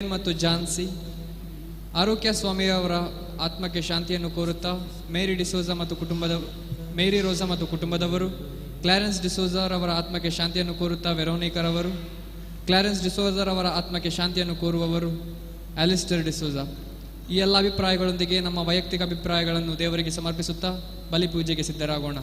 ಮತ್ತು ಜಾನ್ಸಿ ಆರೋಗ್ಯ ಸ್ವಾಮಿಯವರ ಆತ್ಮಕ್ಕೆ ಶಾಂತಿಯನ್ನು ಕೋರುತ್ತಾ ಮೇರಿ ಡಿಸೋಜಾ ಮತ್ತು ಕುಟುಂಬದವರು, ಕ್ಲಾರೆನ್ಸ್ ಡಿಸೋಜಾರವರ ಆತ್ಮಕ್ಕೆ ಶಾಂತಿಯನ್ನು ಕೋರುತ್ತಾ ವೆರೋನಿಕರವರು, ಕ್ಲಾರೆನ್ಸ್ ಡಿಸೋಜಾರವರ ಆತ್ಮಕ್ಕೆ ಶಾಂತಿಯನ್ನು ಕೋರುವವರು ಅಲಿಸ್ಟರ್ ಡಿಸೋಜಾ. ಈ ಎಲ್ಲ ಅಭಿಪ್ರಾಯಗಳೊಂದಿಗೆ ನಮ್ಮ ವೈಯಕ್ತಿಕ ಅಭಿಪ್ರಾಯಗಳನ್ನು ದೇವರಿಗೆ ಸಮರ್ಪಿಸುತ್ತಾ ಬಲಿಪೂಜೆಗೆ ಸಿದ್ಧರಾಗೋಣ.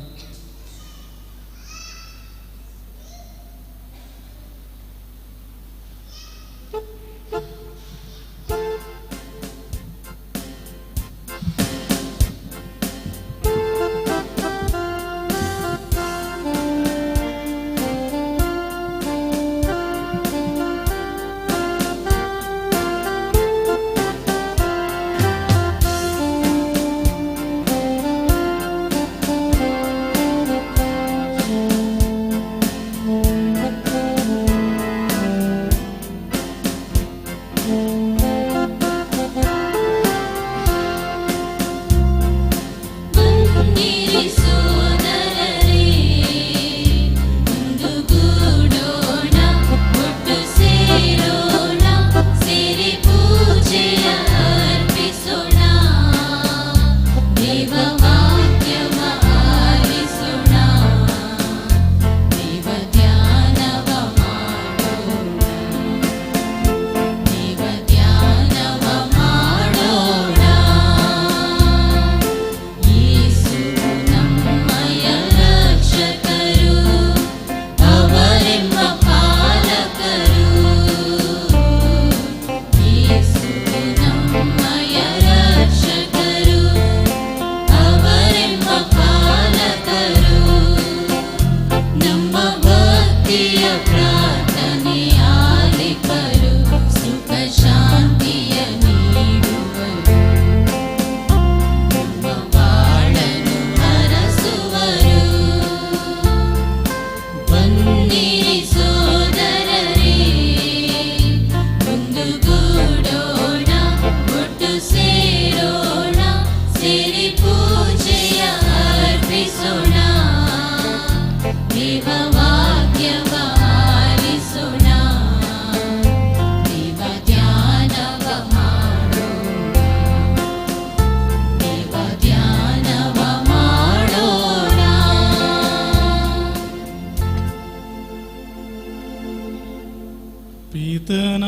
ಪಿತನ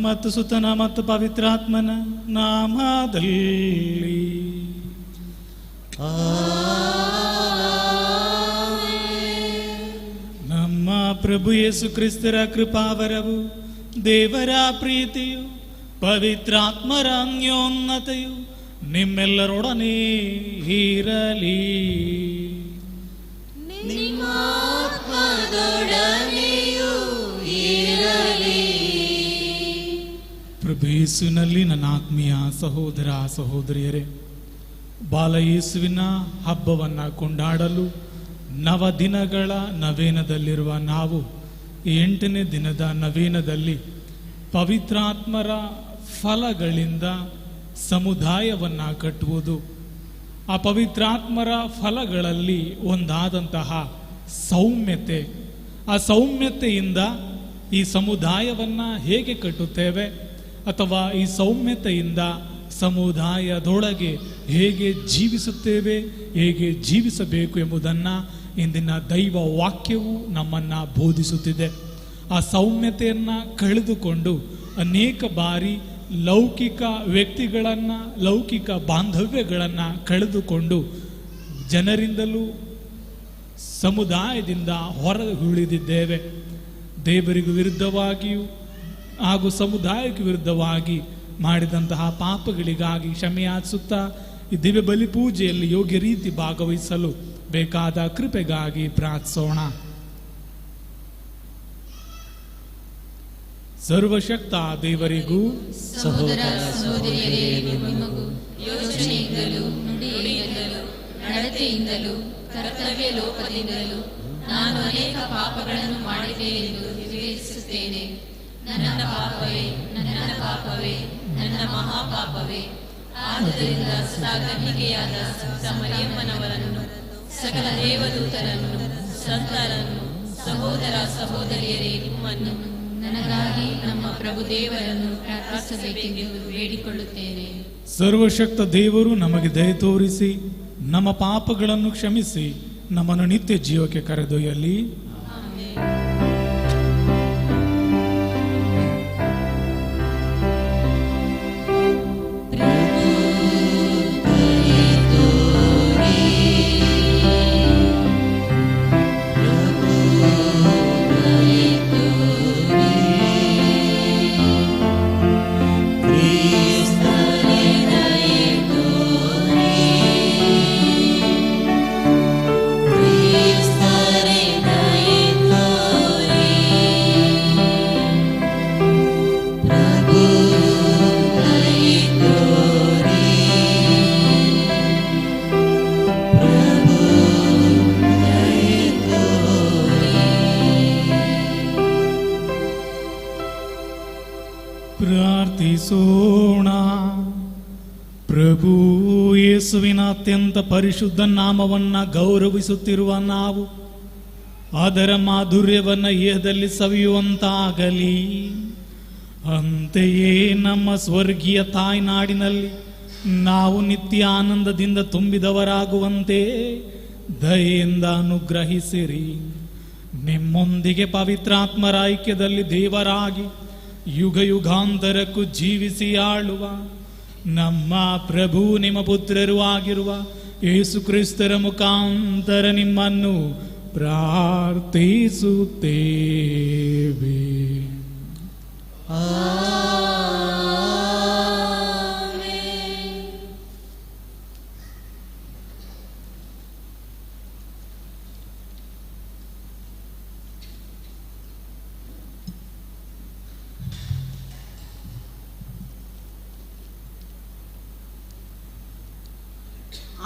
ಮತ್ತು ಸುತನ ಮತ್ತು ಪವಿತ್ರಾತ್ಮನ ನಾಮದಲ್ಲಿ ನಮ್ಮ ಪ್ರಭು ಯೇಸು ಕ್ರಿಸ್ತರ ಕೃಪಾವರವು, ದೇವರ ಪ್ರೀತಿಯು, ಪವಿತ್ರಾತ್ಮರ ಅನ್ಯೋನ್ನತೆಯು ನಿಮ್ಮೆಲ್ಲರೊಡನೆ ಇರಲಿ. ಪ್ರಭು ಯೇಸುವಿನಲ್ಲಿ ನನ್ನ ಆತ್ಮೀಯ ಸಹೋದರ ಸಹೋದರಿಯರೇ, ಬಾಲ ಯೇಸುವಿನ ಹಬ್ಬವನ್ನು ಕೊಂಡಾಡಲು 9 ದಿನಗಳ ನವೇನದಲ್ಲಿರುವ ನಾವು 8ನೇ ದಿನದ ನವೇನದಲ್ಲಿ ಪವಿತ್ರಾತ್ಮರ ಫಲಗಳಿಂದ ಸಮುದಾಯವನ್ನು ಕಟ್ಟುವುದು, ಆ ಪವಿತ್ರಾತ್ಮರ ಫಲಗಳಲ್ಲಿ ಒಂದಾದಂತಹ ಸೌಮ್ಯತೆ, ಆ ಸೌಮ್ಯತೆಯಿಂದ ಈ ಸಮುದಾಯವನ್ನು ಹೇಗೆ ಕಟ್ಟುತ್ತೇವೆ ಅಥವಾ ಈ ಸೌಮ್ಯತೆಯಿಂದ ಸಮುದಾಯದೊಳಗೆ ಹೇಗೆ ಜೀವಿಸುತ್ತೇವೆ, ಹೇಗೆ ಜೀವಿಸಬೇಕು ಎಂಬುದನ್ನು ಇಂದಿನ ದೈವ ವಾಕ್ಯವು ನಮ್ಮನ್ನು ಬೋಧಿಸುತ್ತಿದೆ. ಆ ಸೌಮ್ಯತೆಯನ್ನು ಕಳೆದುಕೊಂಡು ಅನೇಕ ಬಾರಿ ಲೌಕಿಕ ವ್ಯಕ್ತಿಗಳನ್ನು, ಲೌಕಿಕ ಬಾಂಧವ್ಯಗಳನ್ನು ಕಳೆದುಕೊಂಡು ಜನರಿಂದಲೂ ಸಮುದಾಯದಿಂದ ಹೊರ ಉಳಿದಿದ್ದೇವೆ. ದೇವರಿಗೂ ವಿರುದ್ಧವಾಗಿಯೂ ಹಾಗೂ ಸಮುದಾಯಕ್ಕೆ ವಿರುದ್ಧವಾಗಿ ಮಾಡಿದಂತಹ ಪಾಪಗಳಿಗಾಗಿ ಕ್ಷಮೆಯಾಚಿಸುತ್ತಾ ಈ ದಿವ್ಯ ಬಲಿ ಪೂಜೆಯಲ್ಲಿ ಯೋಗ್ಯ ರೀತಿ ಭಾಗವಹಿಸಲು ಬೇಕಾದ ಕೃಪೆಗಾಗಿ ಪ್ರಾರ್ಥಿಸೋಣ. ಸರ್ವಶಕ್ತ ದೇವರಿಗೂ ಸಹೋದರ ಸಹೋದರಿಯರೇ, ನಿಮಗೂ ಯೋಚನೆಯಿಂದಲೂ ನುಡಿಯಿಂದಲೂ ನಡತೆಯಿಂದಲೂ ಕರ್ತವ್ಯ ಲೋಪದಿಂದಲೂ ನಾನು ಅನೇಕ ಪಾಪಗಳನ್ನು ಮಾಡಿದ್ದೇನೆ ಎಂದು ವಿವೇಚಿಸುತ್ತೇನೆ. ನನ್ನ ಪಾಪವೇ, ನನ್ನ ಪಾಪವೇ, ನನ್ನ ಮಹಾಪಾಪವೇ. ಆದುದರಿಂದ ಸಾಗನಿಕೆಯಾದ ಮರಿಯಮ್ಮನವರನ್ನು, ಸಕಲ ದೇವದೂತರನ್ನು, ಸಂತರನ್ನು, ಸಹೋದರ ಸಹೋದರಿಯರೇ, ನಿಮ್ಮನ್ನು ನನಗಾಗಿ ನಮ್ಮ ಪ್ರಭು ದೇವರನ್ನು ಪ್ರಾರ್ಥಿಸಬೇಕೆಂದು ಬೇಡಿಕೊಳ್ಳುತ್ತೇನೆ. ಸರ್ವಶಕ್ತ ದೇವರು ನಮಗೆ ದಯೆ ತೋರಿಸಿ ನಮ್ಮ ಪಾಪಗಳನ್ನು ಕ್ಷಮಿಸಿ ನಮ್ಮನ್ನು ನಿತ್ಯ ಜೀವಕ್ಕೆ ಕರೆದೊಯ್ಯಲಿ. ಪ್ರಾರ್ಥಿಸೋಣ. ಪ್ರಭು ಯೇಸುವಿನ ಅತ್ಯಂತ ಪರಿಶುದ್ಧ ನಾಮವನ್ನ ಗೌರವಿಸುತ್ತಿರುವ ನಾವು ಅದರ ಮಾಧುರ್ಯವನ್ನ ಏಹದಲ್ಲಿ ಸವಿಯುವಂತಾಗಲಿ. ಅಂತೆಯೇ ನಮ್ಮ ಸ್ವರ್ಗೀಯ ತಾಯ್ನಾಡಿನಲ್ಲಿ ನಾವು ನಿತ್ಯ ಆನಂದದಿಂದ ತುಂಬಿದವರಾಗುವಂತೆ ದಯೆಯಿಂದ ಅನುಗ್ರಹಿಸಿರಿ. ನಿಮ್ಮೊಂದಿಗೆ ಪವಿತ್ರಾತ್ಮರ ಐಕ್ಯದಲ್ಲಿ ದೇವರಾಗಿ ಯುಗ ಯುಗಾಂತರಕ್ಕೂ ಜೀವಿಸಿ ಆಳುವ ನಮ್ಮ ಪ್ರಭು ನಿಮ್ಮ ಪುತ್ರರು ಆಗಿರುವ ಯೇಸು ಕ್ರಿಸ್ತರ ಮುಖಾಂತರ ನಿಮ್ಮನ್ನು ಪ್ರಾರ್ಥಿಸುತ್ತೇವೆ.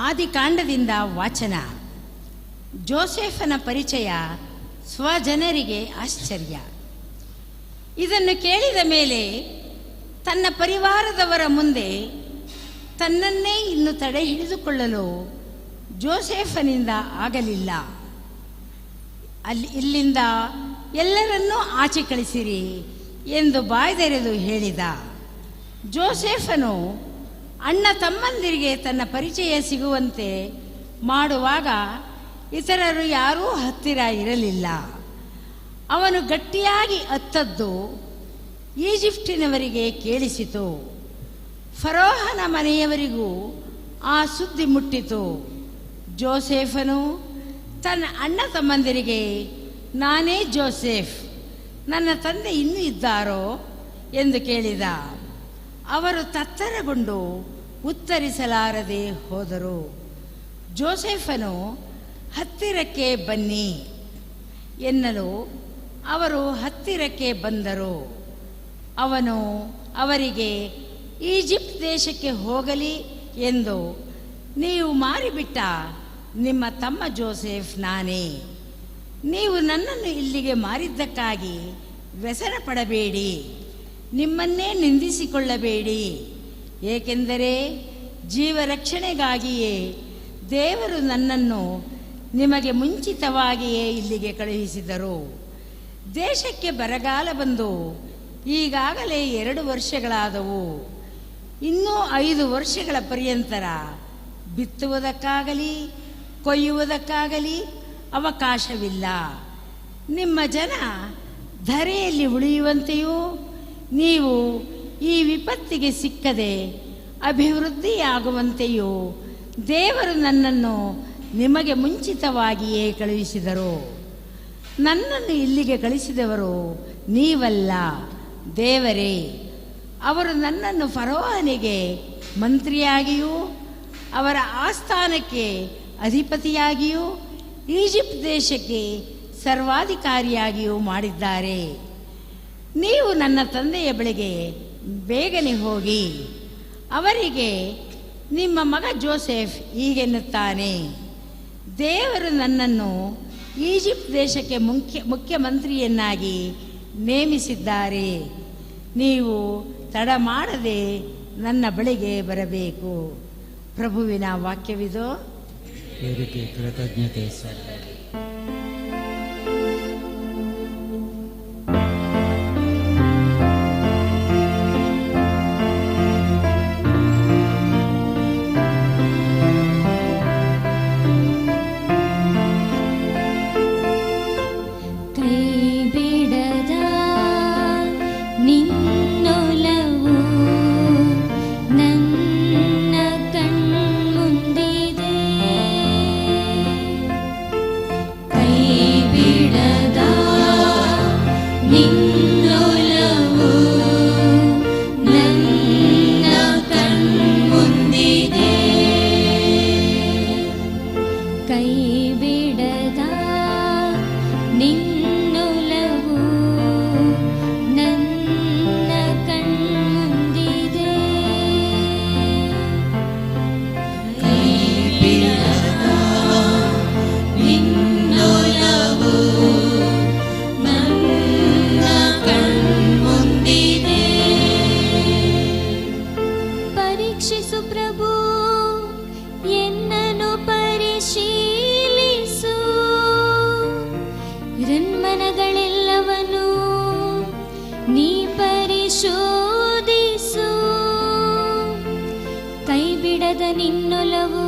ಆದಿಕಾಂಡದಿಂದ ವಾಚನ. ಜೋಸೆಫನ ಪರಿಚಯ ಸ್ವಜನರಿಗೆ ಆಶ್ಚರ್ಯ. ಇದನ್ನು ಕೇಳಿದ ಮೇಲೆ ತನ್ನ ಪರಿವಾರದವರ ಮುಂದೆ ತನ್ನನ್ನೇ ಇನ್ನು ತಡೆ ಹಿಡಿದುಕೊಳ್ಳಲು ಜೋಸೆಫನಿಂದ ಆಗಲಿಲ್ಲ. ಇಲ್ಲಿಂದ ಎಲ್ಲರನ್ನೂ ಆಚೆ ಕಳಿಸಿರಿ ಎಂದು ಬಾಯ್ದೆರೆದು ಹೇಳಿದ. ಜೋಸೆಫನು ಅಣ್ಣ ತಮ್ಮಂದಿರಿಗೆ ತನ್ನ ಪರಿಚಯ ಸಿಗುವಂತೆ ಮಾಡುವಾಗ ಇತರರು ಯಾರೂ ಹತ್ತಿರ ಇರಲಿಲ್ಲ. ಅವನು ಗಟ್ಟಿಯಾಗಿ ಅತ್ತದ್ದು ಈಜಿಪ್ಟಿನವರಿಗೆ ಕೇಳಿಸಿತು. ಫರೋಹನ ಮನೆಯವರಿಗೂ ಆ ಸುದ್ದಿ ಮುಟ್ಟಿತು. ಜೋಸೆಫನು ತನ್ನ ಅಣ್ಣ ತಮ್ಮಂದಿರಿಗೆ, ನಾನೇ ಜೋಸೆಫ್, ನನ್ನ ತಂದೆ ಇನ್ನೂ ಇದ್ದಾರೋ ಎಂದು ಕೇಳಿದ. ಅವರು ತತ್ತರಗೊಂಡು ಉತ್ತರಿಸಲಾರದೆ ಹೋದರು. ಜೋಸೆಫನು ಹತ್ತಿರಕ್ಕೆ ಬನ್ನಿ ಎನ್ನಲು ಅವರು ಹತ್ತಿರಕ್ಕೆ ಬಂದರು. ಅವನು ಅವರಿಗೆ ಈಜಿಪ್ಟ್ ದೇಶಕ್ಕೆ ಹೋಗಲಿ ಎಂದು, ನೀವು ಮಾರಿಬಿಟ್ಟ ನಿಮ್ಮ ತಮ್ಮ ಜೋಸೆಫ್ ನಾನೇ. ನೀವು ನನ್ನನ್ನು ಇಲ್ಲಿಗೆ ಮಾರಿದ್ದಕ್ಕಾಗಿ ವ್ಯಸನ ಪಡಬೇಡಿ, ನಿಮ್ಮನ್ನೇ ನಿಂದಿಸಿಕೊಳ್ಳಬೇಡಿ. ಏಕೆಂದರೆ ಜೀವರಕ್ಷಣೆಗಾಗಿಯೇ ದೇವರು ನನ್ನನ್ನು ನಿಮಗೆ ಮುಂಚಿತವಾಗಿಯೇ ಇಲ್ಲಿಗೆ ಕಳುಹಿಸಿದರು. ದೇಶಕ್ಕೆ ಬರಗಾಲ ಬಂದು ಈಗಾಗಲೇ 2 ವರ್ಷಗಳಾದವು. ಇನ್ನೂ 5 ವರ್ಷಗಳ ಪರ್ಯಂತರ ಬಿತ್ತುವುದಕ್ಕಾಗಲಿ ಕೊಯ್ಯುವುದಕ್ಕಾಗಲಿ ಅವಕಾಶವಿಲ್ಲ. ನಿಮ್ಮ ಜನ ಧರೆಯಲ್ಲಿ ಉಳಿಯುವಂತೆಯೂ ನೀವು ಈ ವಿಪತ್ತಿಗೆ ಸಿಕ್ಕದೆ ಅಭಿವೃದ್ಧಿಯಾಗುವಂತೆಯೂ ದೇವರು ನನ್ನನ್ನು ನಿಮಗೆ ಮುಂಚಿತವಾಗಿಯೇ ಕಳುಹಿಸಿದರು. ನನ್ನನ್ನು ಇಲ್ಲಿಗೆ ಕಳಿಸಿದವರು ನೀವಲ್ಲ, ದೇವರೇ. ಅವರು ನನ್ನನ್ನು ಫರೋಹನಿಗೆ ಮಂತ್ರಿಯಾಗಿಯೂ ಅವರ ಆಸ್ಥಾನಕ್ಕೆ ಅಧಿಪತಿಯಾಗಿಯೂ ಈಜಿಪ್ಟ್ ದೇಶಕ್ಕೆ ಸರ್ವಾಧಿಕಾರಿಯಾಗಿಯೂ ಮಾಡಿದ್ದಾರೆ. ನೀವು ನನ್ನ ತಂದೆಯ ಬಳಿಗೆ ಬೇಗನೆ ಹೋಗಿ ಅವರಿಗೆ, ನಿಮ್ಮ ಮಗ ಜೋಸೆಫ್ ಹೀಗೆನ್ನುತ್ತಾನೆ, ದೇವರು ನನ್ನನ್ನು ಈಜಿಪ್ಟ್ ದೇಶಕ್ಕೆ ಮುಖ್ಯಮಂತ್ರಿಯನ್ನಾಗಿ ನೇಮಿಸಿದ್ದಾರೆ. ನೀವು ತಡ ಮಾಡದೆ ನನ್ನ ಬಳಿಗೆ ಬರಬೇಕು. ಪ್ರಭುವಿನ ವಾಕ್ಯವಿದು. ಕೃತಜ್ಞತೆ. ನಿನ್ನೊಲವು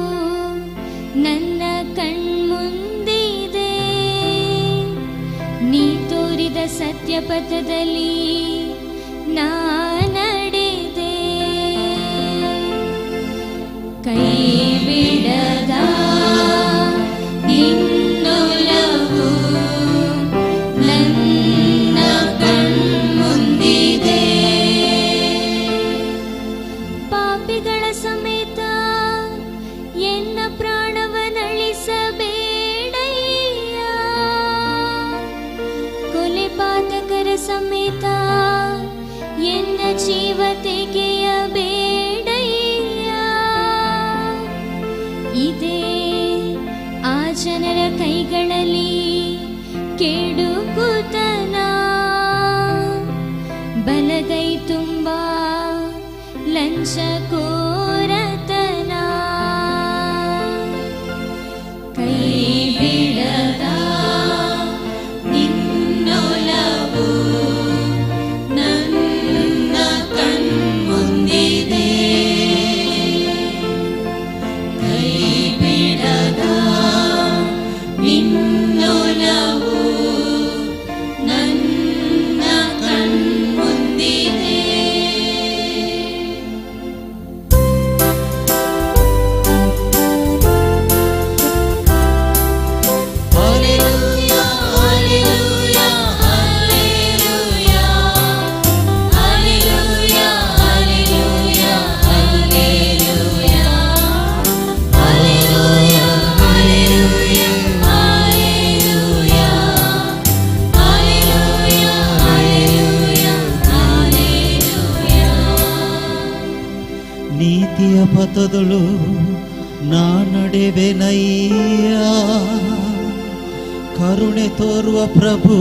ನನ್ನ ಕಣ್ಮುಂದಿದೆ. ನೀ ತೋರಿದ ಸತ್ಯಪಥದಲ್ಲಿ ನಾ ನಡೆದೆ. ಕೈ ಬಿಡದ ನಿನ್ನೊಲವು ನನ್ನ ಕಣ್ಮುಂದಿದೆ. ಪಾಪಿಗಳ ಸಮೇತ ಎನ್ನ ಪ್ರಾಣವನಳಿಸಬೇಡಯ್ಯ. ಕೊಲೆ ಪಾತಕರ ಸಮೇತ ಎನ್ನ ಜೀವ ತೆಗೆಯಬೇಡಯ್ಯ. ಇದೇ ಆ ಜನರ ಕೈಗಳಲ್ಲಿ ಕೆಡುಕುತನ, ಬಲಗೈ ತುಂಬ ಲಂಚಕೋರತನ. ಕೈ ಬಿಡದ ನಿನ್ನೊಲವು ನನ್ನ ಕಣ್ಮುಂದಿದೆ. ಕೈ ಬಿಡದ ನಿನ್ನೊಲವು ನನ್ನ ಕಣ್ಮುಂದಿದೆ. ನೀತಿಯ ಪಥದಳು ನಾ ನಡೆವೆನಯ್ಯ. ಕರುಣೆ ತೋರುವ ಪ್ರಭು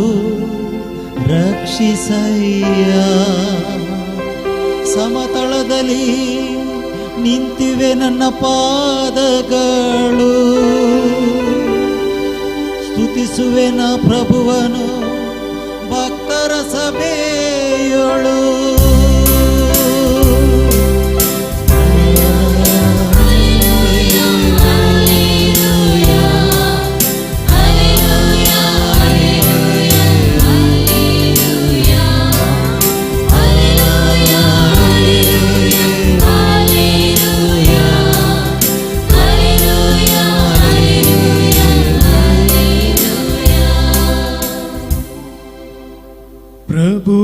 ರಕ್ಷಿಸಯ್ಯ. ಸಮತಳದಲ್ಲಿ ನಿಂತಿವೆ ನನ್ನ ಪಾದಗಳು. ಸ್ತುತಿಸುವೆನ ಪ್ರಭುವನು ಭಕ್ತರ ಸಭೆಯೊಳು. ಪ್ರಭು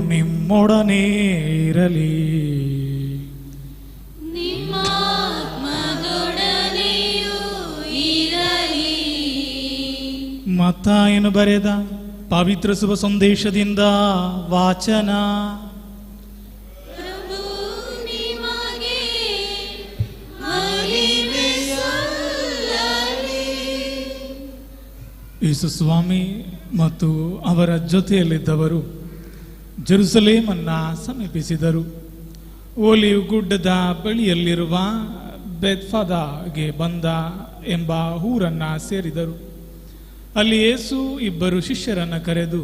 ನಿಮ್ಮೊಡನೆ ಇರಲಿ. ನಿಮ್ಮಾತ್ಮದೊಡನೆಯೂ ಇರಲಿ. ಮತ್ತಾಯನು ಬರೆದ ಪವಿತ್ರ ಶುಭ ಸಂದೇಶದಿಂದ ವಾಚನ. ಪ್ರಭು ನಿಮಗೆ ಮಹಿಮೆ ಸಲ್ಲಲಿ. ಯೇಸು ಸ್ವಾಮಿ ಮತ್ತು ಅವರ ಜೊತೆಯಲ್ಲಿದ್ದವರು ಜೆರುಸಲೇಮನ್ನ ಸಮೀಪಿಸಿದರು. ಓಲಿವ್ ಗುಡ್ಡದ ಬಳಿಯಲ್ಲಿರುವ ಬೆತ್ಫದಾಗೆ ಬಂದ ಎಂಬ ಊರನ್ನ ಸೇರಿದರು. ಅಲ್ಲಿ ಯೇಸು ಇಬ್ಬರು ಶಿಷ್ಯರನ್ನು ಕರೆದು,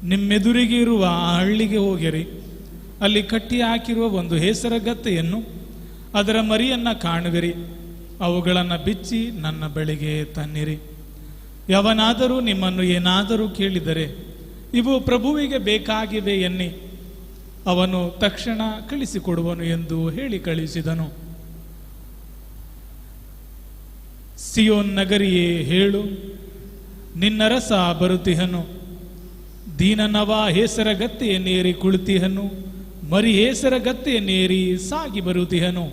ನಿಮ್ಮೆದುರಿಗೆ ಇರುವ ಆ ಹಳ್ಳಿಗೆ ಹೋಗಿರಿ. ಅಲ್ಲಿ ಕಟ್ಟಿ ಹಾಕಿರುವ ಒಂದು ಹೇಸರಗತ್ತೆಯನ್ನು, ಅದರ ಮರಿಯನ್ನ ಕಾಣುವಿರಿ. ಅವುಗಳನ್ನು ಬಿಚ್ಚಿ ನನ್ನ ಬಳಿಗೆ ತನ್ನಿರಿ. ಯವನಾದರೂ ನಿಮ್ಮನ್ನು ಏನಾದರೂ ಕೇಳಿದರೆ ಇವು ಪ್ರಭುವಿಗೆ ಬೇಕಾಗಿವೆ ಎನ್ನಿ, ಅವನು ತಕ್ಷಣ ಕಳಿಸಿಕೊಡುವನು ಎಂದು ಹೇಳಿ ಕಳಿಸಿದನು. ಸಿಯೋನ್ ನಗರಿಯೇ ಹೇಳು, ನಿನ್ನರಸ ಬರುತ್ತಿಹನು. ದೀನನವ ಹೇಸರಗತ್ತೆಯನ್ನೇರಿ ಕುಳಿತಿಹನು, ಮರಿ ಹೇಸರಗತ್ತೆಯನ್ನೇರಿ ಸಾಗಿ ಬರುತ್ತಿಹನು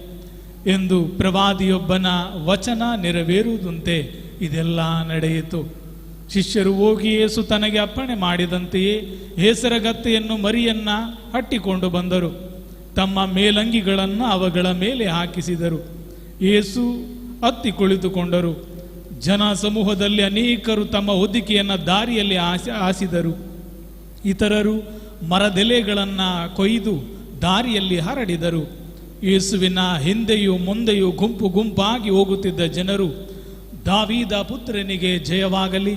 ಎಂದು ಪ್ರವಾದಿಯೊಬ್ಬನ ವಚನ ನೆರವೇರುವುದಂತೆ ಇದೆಲ್ಲ ನಡೆಯಿತು. ಶಿಷ್ಯರು ಹೋಗಿ ಯೇಸು ತನಗೆ ಅಪ್ಪಣೆ ಮಾಡಿದಂತೆಯೇ ಹೇಸರಗತ್ತೆಯನ್ನು ಮರಿಯನ್ನ ಹಟ್ಟಿಕೊಂಡು ಬಂದರು. ತಮ್ಮ ಮೇಲಂಗಿಗಳನ್ನು ಅವುಗಳ ಮೇಲೆ ಹಾಕಿಸಿದರು. ಯೇಸು ಹತ್ತಿ ಕುಳಿತುಕೊಂಡರು. ಜನ ಸಮೂಹದಲ್ಲಿ ಅನೇಕರು ತಮ್ಮ ಹೊದಿಕೆಯನ್ನು ದಾರಿಯಲ್ಲಿ ಹಾಸಿದರು. ಇತರರು ಮರದೆಲೆಗಳನ್ನು ಕೊಯ್ದು ದಾರಿಯಲ್ಲಿ ಹರಡಿದರು. ಯೇಸುವಿನ ಹಿಂದೆಯೂ ಮುಂದೆಯೂ ಗುಂಪು ಗುಂಪಾಗಿ ಹೋಗುತ್ತಿದ್ದ ಜನರು, ದಾವೀದ ಪುತ್ರನಿಗೆ ಜಯವಾಗಲಿ,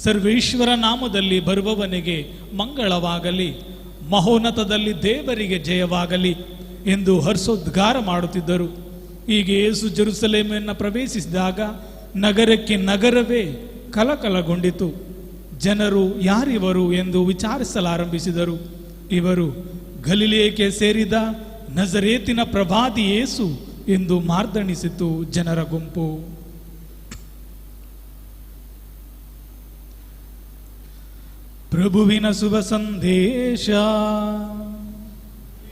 ಸರ್ವೇಶ್ವರ ನಾಮದಲ್ಲಿ ಬರುವವನಿಗೆ ಮಂಗಳವಾಗಲಿ, ಮಹೋನ್ನತದಲ್ಲಿ ದೇವರಿಗೆ ಜಯವಾಗಲಿ ಎಂದು ಹರ್ಷೋದ್ಗಾರ ಮಾಡುತ್ತಿದ್ದರು. ಹೀಗೆ ಯೇಸು ಜೆರುಸಲೇಮನ್ನು ಪ್ರವೇಶಿಸಿದಾಗ ನಗರಕ್ಕೆ ನಗರವೇ ಕಲಕಲಗೊಂಡಿತು. ಜನರು ಯಾರಿವರು ಎಂದು ವಿಚಾರಿಸಲಾರಂಭಿಸಿದರು. ಇವರು ಗಲಿಲೆಯಕ್ಕೆ ಸೇರಿದ ನಜರೇತಿನ ಪ್ರವಾದಿ ಯೇಸು ಎಂದು ಮಾರ್ದಣಿಸಿತು ಜನರ ಗುಂಪು. ಪ್ರಭುವಿನ ಶುಭ ಸಂದೇಶ.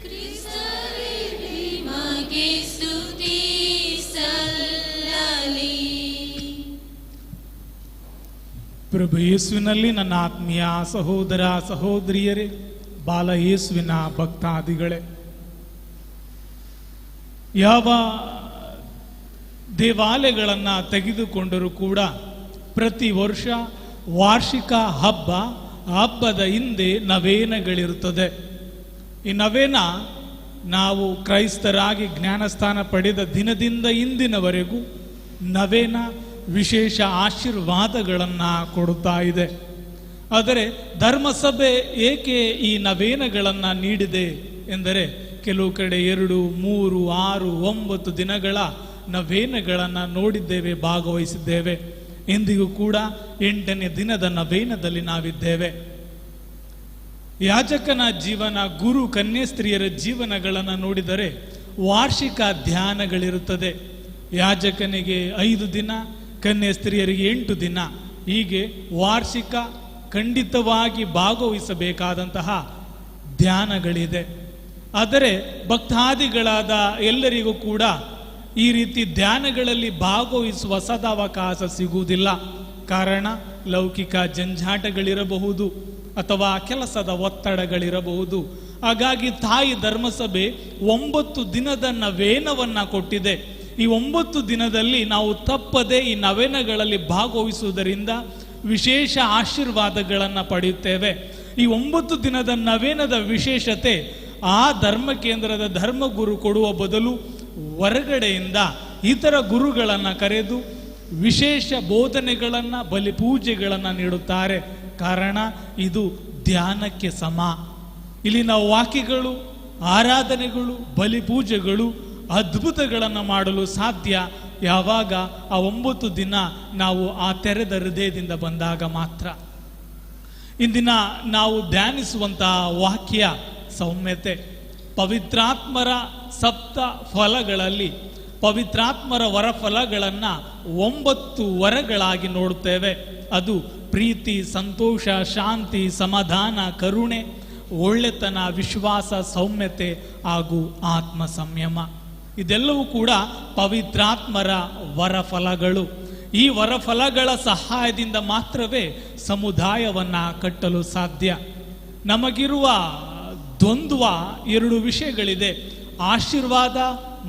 ಕ್ರಿಸ್ತರೇ ನಿಮಗೆ ಸ್ತುತಿ ಸಲ್ಲಲಿ. ಪ್ರಭು ಯೇಸುವಿನಲ್ಲಿ ನನ್ನ ಆತ್ಮೀಯ ಸಹೋದರ ಸಹೋದರಿಯರೇ, ಬಾಲ ಯೇಸುವಿನ ಭಕ್ತಾದಿಗಳೇ, ಯಾವ ದೇವಾಲಯಗಳನ್ನು ತೆಗೆದುಕೊಂಡರೂ ಕೂಡ ಪ್ರತಿ ವರ್ಷ ವಾರ್ಷಿಕ ಹಬ್ಬದ ಹಿಂದೆ ನವೇನಗಳಿರುತ್ತದೆ. ಈ ನವೇನ ನಾವು ಕ್ರೈಸ್ತರಾಗಿ ಜ್ಞಾನಸ್ಥಾನ ಪಡೆದ ದಿನದಿಂದ ಇಂದಿನವರೆಗೂ ನವೇನ ವಿಶೇಷ ಆಶೀರ್ವಾದಗಳನ್ನು ಕೊಡುತ್ತಾ ಇದೆ. ಆದರೆ ಧರ್ಮಸಭೆ ಏಕೆ ಈ ನವೇನಗಳನ್ನು ನೀಡಿದೆ ಎಂದರೆ, ಕೆಲವು ಕಡೆ 2, 3, 6, 9 ದಿನಗಳ ನವೇನಗಳನ್ನು ನೋಡಿದ್ದೇವೆ, ಭಾಗವಹಿಸಿದ್ದೇವೆ. ಇಂದಿಗೂ ಕೂಡ 8ನೇ ದಿನದ ನವೇನದಲ್ಲಿ ನಾವಿದ್ದೇವೆ. ಯಾಜಕನ ಜೀವನ, ಗುರು ಕನ್ಯಸ್ತ್ರೀಯರ ಜೀವನಗಳನ್ನು ನೋಡಿದರೆ ವಾರ್ಷಿಕ ಧ್ಯಾನಗಳಿರುತ್ತದೆ. ಯಾಜಕನಿಗೆ 5 ದಿನ, ಕನ್ಯಸ್ತ್ರೀಯರಿಗೆ 8 ದಿನ, ಹೀಗೆ ವಾರ್ಷಿಕ ಖಂಡಿತವಾಗಿ ಭಾಗವಹಿಸಬೇಕಾದಂತಹ ಧ್ಯಾನಗಳಿದೆ. ಆದರೆ ಭಕ್ತಾದಿಗಳಾದ ಎಲ್ಲರಿಗೂ ಕೂಡ ಈ ರೀತಿ ಧ್ಯಾನಗಳಲ್ಲಿ ಭಾಗವಹಿಸುವ ಸದಾವಕಾಶ ಸಿಗುವುದಿಲ್ಲ. ಕಾರಣ ಲೌಕಿಕ ಜಂಜಾಟಗಳಿರಬಹುದು ಅಥವಾ ಕೆಲಸದ ಒತ್ತಡಗಳಿರಬಹುದು. ಹಾಗಾಗಿ ತಾಯಿ ಧರ್ಮಸಭೆ 9 ದಿನದ ನವೇನವನ್ನು ಕೊಟ್ಟಿದೆ. ಈ 9 ದಿನದಲ್ಲಿ ನಾವು ತಪ್ಪದೆ ಈ ನವೇನಗಳಲ್ಲಿ ಭಾಗವಹಿಸುವುದರಿಂದ ವಿಶೇಷ ಆಶೀರ್ವಾದಗಳನ್ನು ಪಡೆಯುತ್ತೇವೆ. ಈ 9 ದಿನದ ನವೇನದ ವಿಶೇಷತೆ, ಆ ಧರ್ಮ ಕೇಂದ್ರದ ಧರ್ಮಗುರು ಕೊಡುವ ಬದಲು ಹೊರಗಡೆಯಿಂದ ಇತರ ಗುರುಗಳನ್ನು ಕರೆದು ವಿಶೇಷ ಬೋಧನೆಗಳನ್ನು, ಬಲಿಪೂಜೆಗಳನ್ನು ನೀಡುತ್ತಾರೆ. ಕಾರಣ ಇದು ಧ್ಯಾನಕ್ಕೆ ಸಮ. ಇಲ್ಲಿನ ವಾಕ್ಯಗಳು, ಆರಾಧನೆಗಳು, ಬಲಿಪೂಜೆಗಳು, ಅದ್ಭುತಗಳನ್ನು ಮಾಡಲು ಸಾಧ್ಯ ಯಾವಾಗ ಆ 9 ದಿನ ನಾವು ಆ ತೆರೆದ ಹೃದಯದಿಂದ ಬಂದಾಗ ಮಾತ್ರ. ಇಂದಿನ ನಾವು ಧ್ಯಾನಿಸುವಂತಹ ವಾಕ್ಯ ಸೌಮ್ಯತೆ. ಪವಿತ್ರಾತ್ಮರ ಸಪ್ತ ಫಲಗಳಲ್ಲಿ ಪವಿತ್ರಾತ್ಮರ ವರಫಲಗಳನ್ನು 9 ವರಗಳಾಗಿ ನೋಡುತ್ತೇವೆ. ಅದು ಪ್ರೀತಿ, ಸಂತೋಷ, ಶಾಂತಿ, ಸಮಾಧಾನ, ಕರುಣೆ, ಒಳ್ಳೆತನ, ವಿಶ್ವಾಸ, ಸೌಮ್ಯತೆ ಹಾಗೂ ಆತ್ಮ ಸಂಯಮ. ಇದೆಲ್ಲವೂ ಕೂಡ ಪವಿತ್ರಾತ್ಮರ ವರಫಲಗಳು. ಈ ವರಫಲಗಳ ಸಹಾಯದಿಂದ ಮಾತ್ರವೇ ಸಮುದಾಯವನ್ನು ಕಟ್ಟಲು ಸಾಧ್ಯ. ನಮಗಿರುವ ದ್ವಂದ್ವ 2 ವಿಷಯಗಳಿದೆ: ಆಶೀರ್ವಾದ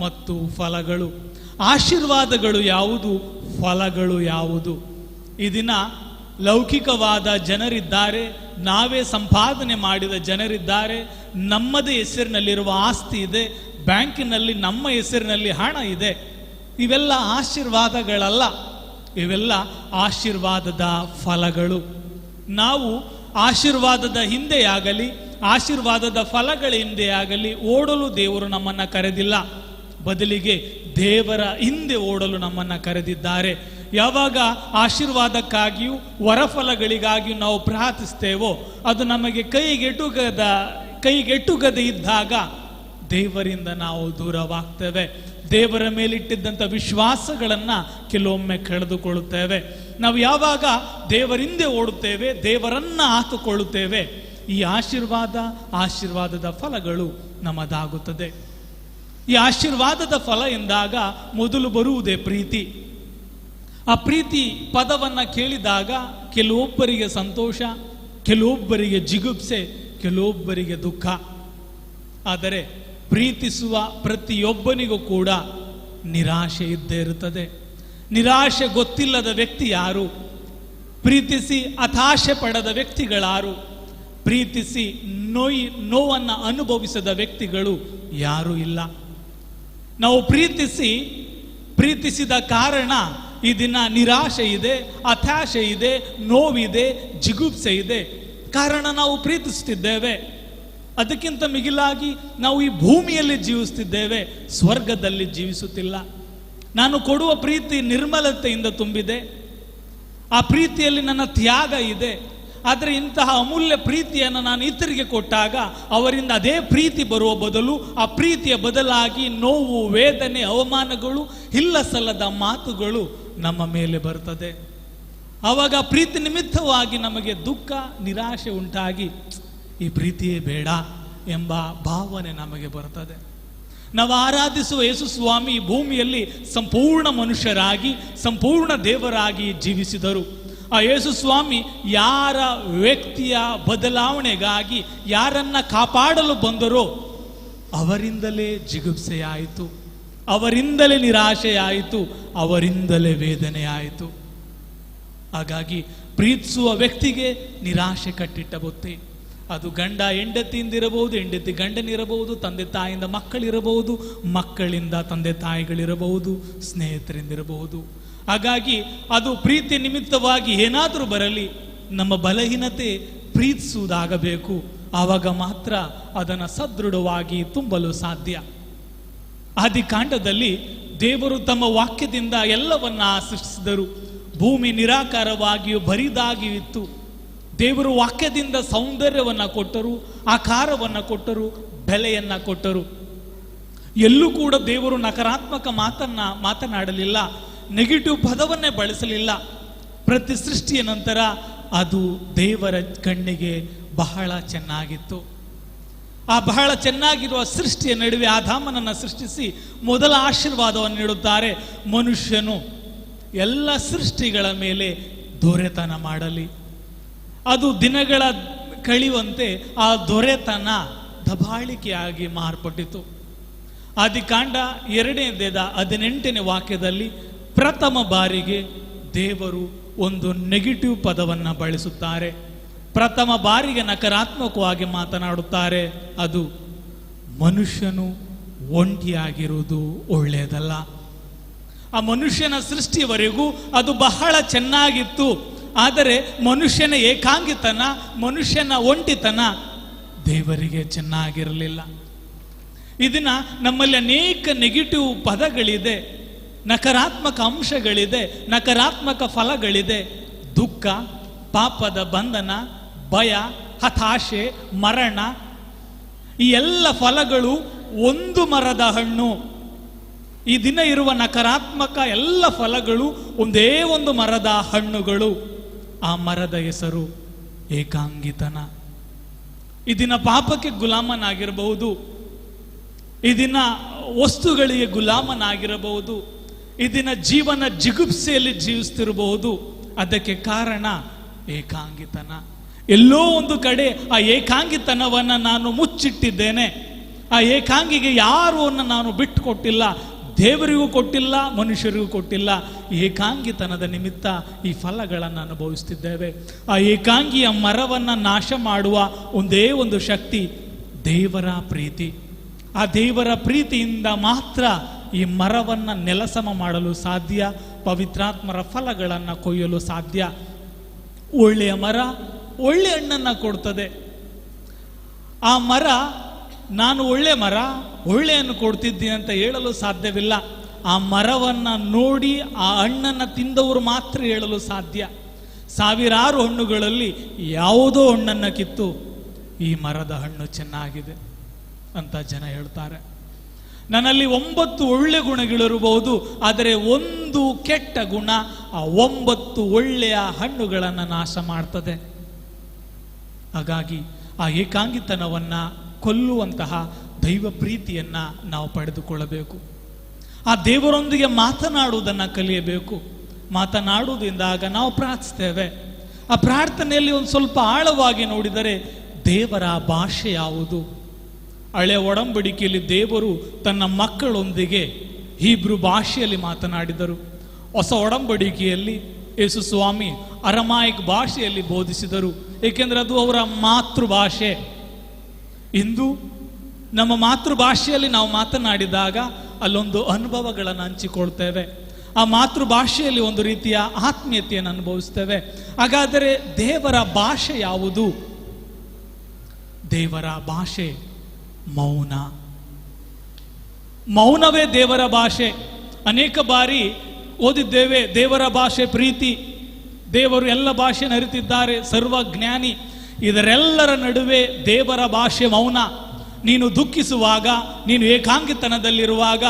ಮತ್ತು ಫಲಗಳು. ಆಶೀರ್ವಾದಗಳು ಯಾವುದು, ಫಲಗಳು ಯಾವುದು? ಈ ದಿನ ಲೌಕಿಕವಾದ ಜನರಿದ್ದಾರೆ, ನಾವೇ ಸಂಪಾದನೆ ಮಾಡಿದ ಜನರಿದ್ದಾರೆ, ನಮ್ಮದೇ ಹೆಸರಿನಲ್ಲಿರುವ ಆಸ್ತಿ ಇದೆ, ಬ್ಯಾಂಕಿನಲ್ಲಿ ನಮ್ಮ ಹೆಸರಿನಲ್ಲಿ ಹಣ ಇದೆ. ಇವೆಲ್ಲ ಆಶೀರ್ವಾದಗಳಲ್ಲ, ಇವೆಲ್ಲ ಆಶೀರ್ವಾದದ ಫಲಗಳು. ನಾವು ಆಶೀರ್ವಾದದ ಹಿಂದೆಯಾಗಲಿ, ಆಶೀರ್ವಾದದ ಫಲಗಳ ಹಿಂದೆಯಾಗಲಿ ಓಡಲು ದೇವರು ನಮ್ಮನ್ನು ಕರೆದಿಲ್ಲ. ಬದಲಿಗೆ ದೇವರ ಹಿಂದೆ ಓಡಲು ನಮ್ಮನ್ನು ಕರೆದಿದ್ದಾರೆ. ಯಾವಾಗ ಆಶೀರ್ವಾದಕ್ಕಾಗಿಯೂ ವರಫಲಗಳಿಗಾಗಿಯೂ ನಾವು ಪ್ರಾರ್ಥಿಸ್ತೇವೋ, ಅದು ನಮಗೆ ಕೈಗೆಟುಗದೆ ಇದ್ದಾಗ ದೇವರಿಂದ ನಾವು ದೂರವಾಗ್ತೇವೆ. ದೇವರ ಮೇಲಿಟ್ಟಿದ್ದಂಥ ವಿಶ್ವಾಸಗಳನ್ನು ಕೆಲವೊಮ್ಮೆ ಕಳೆದುಕೊಳ್ಳುತ್ತೇವೆ. ನಾವು ಯಾವಾಗ ದೇವರಿಂದೆ ಓಡುತ್ತೇವೆ, ದೇವರನ್ನು ಹಾಕಿಕೊಳ್ಳುತ್ತೇವೆ, ಈ ಆಶೀರ್ವಾದದ ಫಲಗಳು ನಮ್ಮದಾಗುತ್ತದೆ. ಈ ಆಶೀರ್ವಾದದ ಫಲ ಎಂದಾಗ ಮೊದಲು ಬರುವುದೇ ಪ್ರೀತಿ. ಆ ಪ್ರೀತಿ ಪದವನ್ನು ಕೇಳಿದಾಗ ಕೆಲವೊಬ್ಬರಿಗೆ ಸಂತೋಷ, ಕೆಲವೊಬ್ಬರಿಗೆ ಜಿಗುಪ್ಸೆ, ಕೆಲವೊಬ್ಬರಿಗೆ ದುಃಖ. ಆದರೆ ಪ್ರೀತಿಸುವ ಪ್ರತಿಯೊಬ್ಬನಿಗೂ ಕೂಡ ನಿರಾಶೆ ಇದ್ದೇ ಇರುತ್ತದೆ. ನಿರಾಶೆ ಗೊತ್ತಿಲ್ಲದ ವ್ಯಕ್ತಿ ಯಾರು? ಪ್ರೀತಿಸಿ ಹತಾಶೆ ಪಡೆದ ವ್ಯಕ್ತಿಗಳಾರು? ಪ್ರೀತಿಸಿ ನೋವನ್ನು ಅನುಭವಿಸದ ವ್ಯಕ್ತಿಗಳು ಯಾರೂ ಇಲ್ಲ. ನಾವು ಪ್ರೀತಿಸಿದ ಕಾರಣ ಈ ದಿನ ನಿರಾಶೆ ಇದೆ, ಹತಾಶೆ ಇದೆ, ನೋವಿದೆ, ಜಿಗುಪ್ಸೆ ಇದೆ. ಕಾರಣ ನಾವು ಪ್ರೀತಿಸುತ್ತಿದ್ದೇವೆ. ಅದಕ್ಕಿಂತ ಮಿಗಿಲಾಗಿ ನಾವು ಈ ಭೂಮಿಯಲ್ಲಿ ಜೀವಿಸುತ್ತಿದ್ದೇವೆ, ಸ್ವರ್ಗದಲ್ಲಿ ಜೀವಿಸುತ್ತಿಲ್ಲ. ನಾನು ಕೊಡುವ ಪ್ರೀತಿ ನಿರ್ಮಲತೆಯಿಂದ ತುಂಬಿದೆ, ಆ ಪ್ರೀತಿಯಲ್ಲಿ ನನ್ನ ತ್ಯಾಗ ಇದೆ. ಆದರೆ ಇಂತಹ ಅಮೂಲ್ಯ ಪ್ರೀತಿಯನ್ನು ನಾನು ಇತರಿಗೆ ಕೊಟ್ಟಾಗ ಅವರಿಂದ ಅದೇ ಪ್ರೀತಿ ಬರುವ ಬದಲು ಆ ಪ್ರೀತಿಯ ಬದಲಾಗಿ ನೋವು, ವೇದನೆ, ಅವಮಾನಗಳು, ಇಲ್ಲ ಸಲ್ಲದ ಮಾತುಗಳು ನಮ್ಮ ಮೇಲೆ ಬರ್ತದೆ. ಆವಾಗ ಪ್ರೀತಿ ನಿಮಿತ್ತವಾಗಿ ನಮಗೆ ದುಃಖ, ನಿರಾಶೆ ಉಂಟಾಗಿ ಈ ಪ್ರೀತಿಯೇ ಬೇಡ ಎಂಬ ಭಾವನೆ ನಮಗೆ ಬರ್ತದೆ. ನಾವು ಆರಾಧಿಸುವ ಯೇಸು ಸ್ವಾಮಿ ಭೂಮಿಯಲ್ಲಿ ಸಂಪೂರ್ಣ ಮನುಷ್ಯರಾಗಿ ಸಂಪೂರ್ಣ ದೇವರಾಗಿ ಜೀವಿಸಿದರು. ಆ ಯೇಸು ಸ್ವಾಮಿ ಯಾರ ವ್ಯಕ್ತಿಯ ಬದಲಾವಣೆಗಾಗಿ ಯಾರನ್ನ ಕಾಪಾಡಲು ಬಂದರೋ ಅವರಿಂದಲೇ ಜಿಗುಪ್ಸೆಯಾಯಿತು, ಅವರಿಂದಲೇ ನಿರಾಶೆಯಾಯಿತು, ಅವರಿಂದಲೇ ವೇದನೆಯಾಯಿತು. ಹಾಗಾಗಿ ಪ್ರೀತಿಸುವ ವ್ಯಕ್ತಿಗೆ ನಿರಾಶೆ ಕಟ್ಟಿಟ್ಟ ಬುತ್ತಿ. ಅದು ಗಂಡ ಹೆಂಡತಿಯಿಂದಿರಬಹುದು, ಹೆಂಡತಿ ಗಂಡನಿರಬಹುದು, ತಂದೆ ತಾಯಿಯಿಂದ ಮಕ್ಕಳಿರಬಹುದು, ಮಕ್ಕಳಿಂದ ತಂದೆ ತಾಯಿಗಳಿರಬಹುದು, ಸ್ನೇಹಿತರಿಂದಿರಬಹುದು. ಹಾಗಾಗಿ ಅದು ಪ್ರೀತಿ ನಿಮಿತ್ತವಾಗಿ ಏನಾದರೂ ಬರಲಿ, ನಮ್ಮ ಬಲಹೀನತೆ ಪ್ರೀತಿಸುವುದಾಗಬೇಕು. ಆವಾಗ ಮಾತ್ರ ಅದನ್ನು ಸದೃಢವಾಗಿ ತುಂಬಲು ಸಾಧ್ಯ. ಆದಿಕಾಂಡದಲ್ಲಿ ದೇವರು ತಮ್ಮ ವಾಕ್ಯದಿಂದ ಎಲ್ಲವನ್ನ ಸೃಷ್ಟಿಸಿದರು. ಭೂಮಿ ನಿರಾಕಾರವಾಗಿಯೂ ಬರಿದಾಗಿಯೂ ಇತ್ತು. ದೇವರು ವಾಕ್ಯದಿಂದ ಸೌಂದರ್ಯವನ್ನು ಕೊಟ್ಟರು, ಆಕಾರವನ್ನು ಕೊಟ್ಟರು, ಬೆಲೆಯನ್ನ ಕೊಟ್ಟರು. ಎಲ್ಲೂ ಕೂಡ ದೇವರು ನಕಾರಾತ್ಮಕ ಮಾತನಾಡಲಿಲ್ಲ, ನೆಗೆಟಿವ್ ಪದವನ್ನೇ ಬಳಸಲಿಲ್ಲ. ಪ್ರತಿ ಸೃಷ್ಟಿಯ ನಂತರ ಅದು ದೇವರ ಕಣ್ಣಿಗೆ ಬಹಳ ಚೆನ್ನಾಗಿತ್ತು. ಆ ಬಹಳ ಚೆನ್ನಾಗಿರುವ ಸೃಷ್ಟಿಯ ನಡುವೆ ಆದಾಮನನ್ನು ಸೃಷ್ಟಿಸಿ ಮೊದಲ ಆಶೀರ್ವಾದವನ್ನು ನೀಡುತ್ತಾರೆ. ಮನುಷ್ಯನು ಎಲ್ಲ ಸೃಷ್ಟಿಗಳ ಮೇಲೆ ದೊರೆತನ ಮಾಡಲಿ. ಅದು ದಿನಗಳ ಕಳೆಯುವಂತೆ ಆ ದೊರೆತನ ದಬಾಳಿಕೆಯಾಗಿ ಮಾರ್ಪಟ್ಟಿತು. ಆದಿಕಾಂಡ 2ನೇ ಅಧ್ಯಾಯದ 18ನೇ ವಾಕ್ಯದಲ್ಲಿ ಪ್ರಥಮ ಬಾರಿಗೆ ದೇವರು ಒಂದು ನೆಗೆಟಿವ್ ಪದವನ್ನು ಬಳಸುತ್ತಾರೆ. ಪ್ರಥಮ ಬಾರಿಗೆ ನಕಾರಾತ್ಮಕವಾಗಿ ಮಾತನಾಡುತ್ತಾರೆ. ಅದು ಮನುಷ್ಯನು ಒಂಟಿಯಾಗಿರುವುದು ಒಳ್ಳೆಯದಲ್ಲ. ಆ ಮನುಷ್ಯನ ಸೃಷ್ಟಿಯವರೆಗೂ ಅದು ಬಹಳ ಚೆನ್ನಾಗಿತ್ತು. ಆದರೆ ಮನುಷ್ಯನ ಏಕಾಂಗಿತನ, ಮನುಷ್ಯನ ಒಂಟಿತನ ದೇವರಿಗೆ ಚೆನ್ನಾಗಿರಲಿಲ್ಲ. ಇದನ್ನ ನಮ್ಮಲ್ಲಿ ಅನೇಕ ನೆಗೆಟಿವ್ ಪದಗಳಿದೆ, ನಕಾರಾತ್ಮಕ ಅಂಶಗಳಿದೆ, ನಕಾರಾತ್ಮಕ ಫಲಗಳಿದೆ. ದುಃಖ, ಪಾಪದ ಬಂಧನ, ಭಯ, ಹತಾಶೆ, ಮರಣ, ಈ ಎಲ್ಲ ಫಲಗಳು ಒಂದು ಮರದ ಹಣ್ಣು. ಈ ದಿನ ಇರುವ ನಕಾರಾತ್ಮಕ ಎಲ್ಲ ಫಲಗಳು ಒಂದೇ ಒಂದು ಮರದ ಹಣ್ಣುಗಳು. ಆ ಮರದ ಹೆಸರು ಏಕಾಂಗಿತನ. ಈ ದಿನ ಪಾಪಕ್ಕೆ ಗುಲಾಮನಾಗಿರಬಹುದು, ಈ ದಿನ ವಸ್ತುಗಳಿಗೆ ಗುಲಾಮನಾಗಿರಬಹುದು, ಈ ದಿನ ಜೀವನ ಜಿಗುಪ್ಸೆಯಲ್ಲಿ ಜೀವಿಸ್ತಿರಬಹುದು. ಅದಕ್ಕೆ ಕಾರಣ ಏಕಾಂಗಿತನ. ಎಲ್ಲೋ ಒಂದು ಕಡೆ ಆ ಏಕಾಂಗಿತನವನ್ನು ನಾನು ಮುಚ್ಚಿಟ್ಟಿದ್ದೇನೆ. ಆ ಏಕಾಂಗಿಗೆ ಯಾರು ನಾನು ಬಿಟ್ಟು ಕೊಟ್ಟಿಲ್ಲ, ದೇವರಿಗೂ ಕೊಟ್ಟಿಲ್ಲ, ಮನುಷ್ಯರಿಗೂ ಕೊಟ್ಟಿಲ್ಲ. ಏಕಾಂಗಿತನದ ನಿಮಿತ್ತ ಈ ಫಲಗಳನ್ನು ಅನುಭವಿಸ್ತಿದ್ದೇವೆ. ಆ ಏಕಾಂಗಿಯ ಮರವನ್ನು ನಾಶ ಮಾಡುವ ಒಂದೇ ಒಂದು ಶಕ್ತಿ ದೇವರ ಪ್ರೀತಿ. ಆ ದೇವರ ಪ್ರೀತಿಯಿಂದ ಮಾತ್ರ ಈ ಮರವನ್ನು ನೆಲಸಮ ಮಾಡಲು ಸಾಧ್ಯ, ಪವಿತ್ರಾತ್ಮರ ಫಲಗಳನ್ನು ಕೊಯ್ಯಲು ಸಾಧ್ಯ. ಒಳ್ಳೆಯ ಮರ ಒಳ್ಳೆ ಹಣ್ಣನ್ನು ಕೊಡ್ತದೆ. ಆ ಮರ ನಾನು ಒಳ್ಳೆ ಮರ, ಒಳ್ಳೆ ಹಣ್ಣು ಕೊಡ್ತಿದ್ದೀನಿ ಅಂತ ಹೇಳಲು ಸಾಧ್ಯವಿಲ್ಲ. ಆ ಮರವನ್ನು ನೋಡಿ ಆ ಹಣ್ಣನ್ನು ತಿಂದವರು ಮಾತ್ರ ಹೇಳಲು ಸಾಧ್ಯ. ಸಾವಿರಾರು ಹಣ್ಣುಗಳಲ್ಲಿ ಯಾವುದೋ ಹಣ್ಣನ್ನು ಕಿತ್ತು ಈ ಮರದ ಹಣ್ಣು ಚೆನ್ನಾಗಿದೆ ಅಂತ ಜನ ಹೇಳ್ತಾರೆ. ನನ್ನಲ್ಲಿ 9 ಒಳ್ಳೆ ಗುಣಗಳಿರಬಹುದು, ಆದರೆ ಒಂದು ಕೆಟ್ಟ ಗುಣ ಆ 9 ಒಳ್ಳೆಯ ಹಣ್ಣುಗಳನ್ನು ನಾಶ ಮಾಡ್ತದೆ. ಹಾಗಾಗಿ ಆ ಏಕಾಂಗಿತನವನ್ನು ಕೊಲ್ಲುವಂತಹ ದೈವ ಪ್ರೀತಿಯನ್ನು ನಾವು ಪಡೆದುಕೊಳ್ಳಬೇಕು. ಆ ದೇವರೊಂದಿಗೆ ಮಾತನಾಡುವುದನ್ನು ಕಲಿಯಬೇಕು. ಮಾತನಾಡುವುದರಿಂದಾಗ ನಾವು ಪ್ರಾರ್ಥಿಸ್ತೇವೆ. ಆ ಪ್ರಾರ್ಥನೆಯಲ್ಲಿ ಒಂದು ಸ್ವಲ್ಪ ಆಳವಾಗಿ ನೋಡಿದರೆ ದೇವರ ಭಾಷೆ ಯಾವುದು? ಹಳೆಯ ಒಡಂಬಡಿಕೆಯಲ್ಲಿ ದೇವರು ತನ್ನ ಮಕ್ಕಳೊಂದಿಗೆ ಹೀಬ್ರು ಭಾಷೆಯಲ್ಲಿ ಮಾತನಾಡಿದರು. ಹೊಸ ಒಡಂಬಡಿಕೆಯಲ್ಲಿ ಯೇಸು ಸ್ವಾಮಿ ಅರಮಾಯಿಕ್ ಭಾಷೆಯಲ್ಲಿ ಬೋಧಿಸಿದರು, ಏಕೆಂದರೆ ಅದು ಅವರ ಮಾತೃಭಾಷೆ. ಇಂದು ನಮ್ಮ ಮಾತೃಭಾಷೆಯಲ್ಲಿ ನಾವು ಮಾತನಾಡಿದಾಗ ಅಲ್ಲೊಂದು ಅನುಭವಗಳನ್ನು ಹಂಚಿಕೊಳ್ತೇವೆ. ಆ ಮಾತೃಭಾಷೆಯಲ್ಲಿ ಒಂದು ರೀತಿಯ ಆತ್ಮೀಯತೆಯನ್ನು ಅನುಭವಿಸ್ತೇವೆ. ಹಾಗಾದರೆ ದೇವರ ಭಾಷೆ ಯಾವುದು? ದೇವರ ಭಾಷೆ ಮೌನ. ಮೌನವೇ ದೇವರ ಭಾಷೆ. ಅನೇಕ ಬಾರಿ ಓದಿದ್ದೇವೆ, ದೇವರ ಭಾಷೆ ಪ್ರೀತಿ, ದೇವರು ಎಲ್ಲ ಭಾಷೆ ಅರಿತಿದ್ದಾರೆ, ಸರ್ವಜ್ಞಾನಿ. ಇದರೆಲ್ಲರ ನಡುವೆ ದೇವರ ಭಾಷೆ ಮೌನ. ನೀನು ದುಃಖಿಸುವಾಗ, ನೀನು ಏಕಾಂಗಿತನದಲ್ಲಿರುವಾಗ,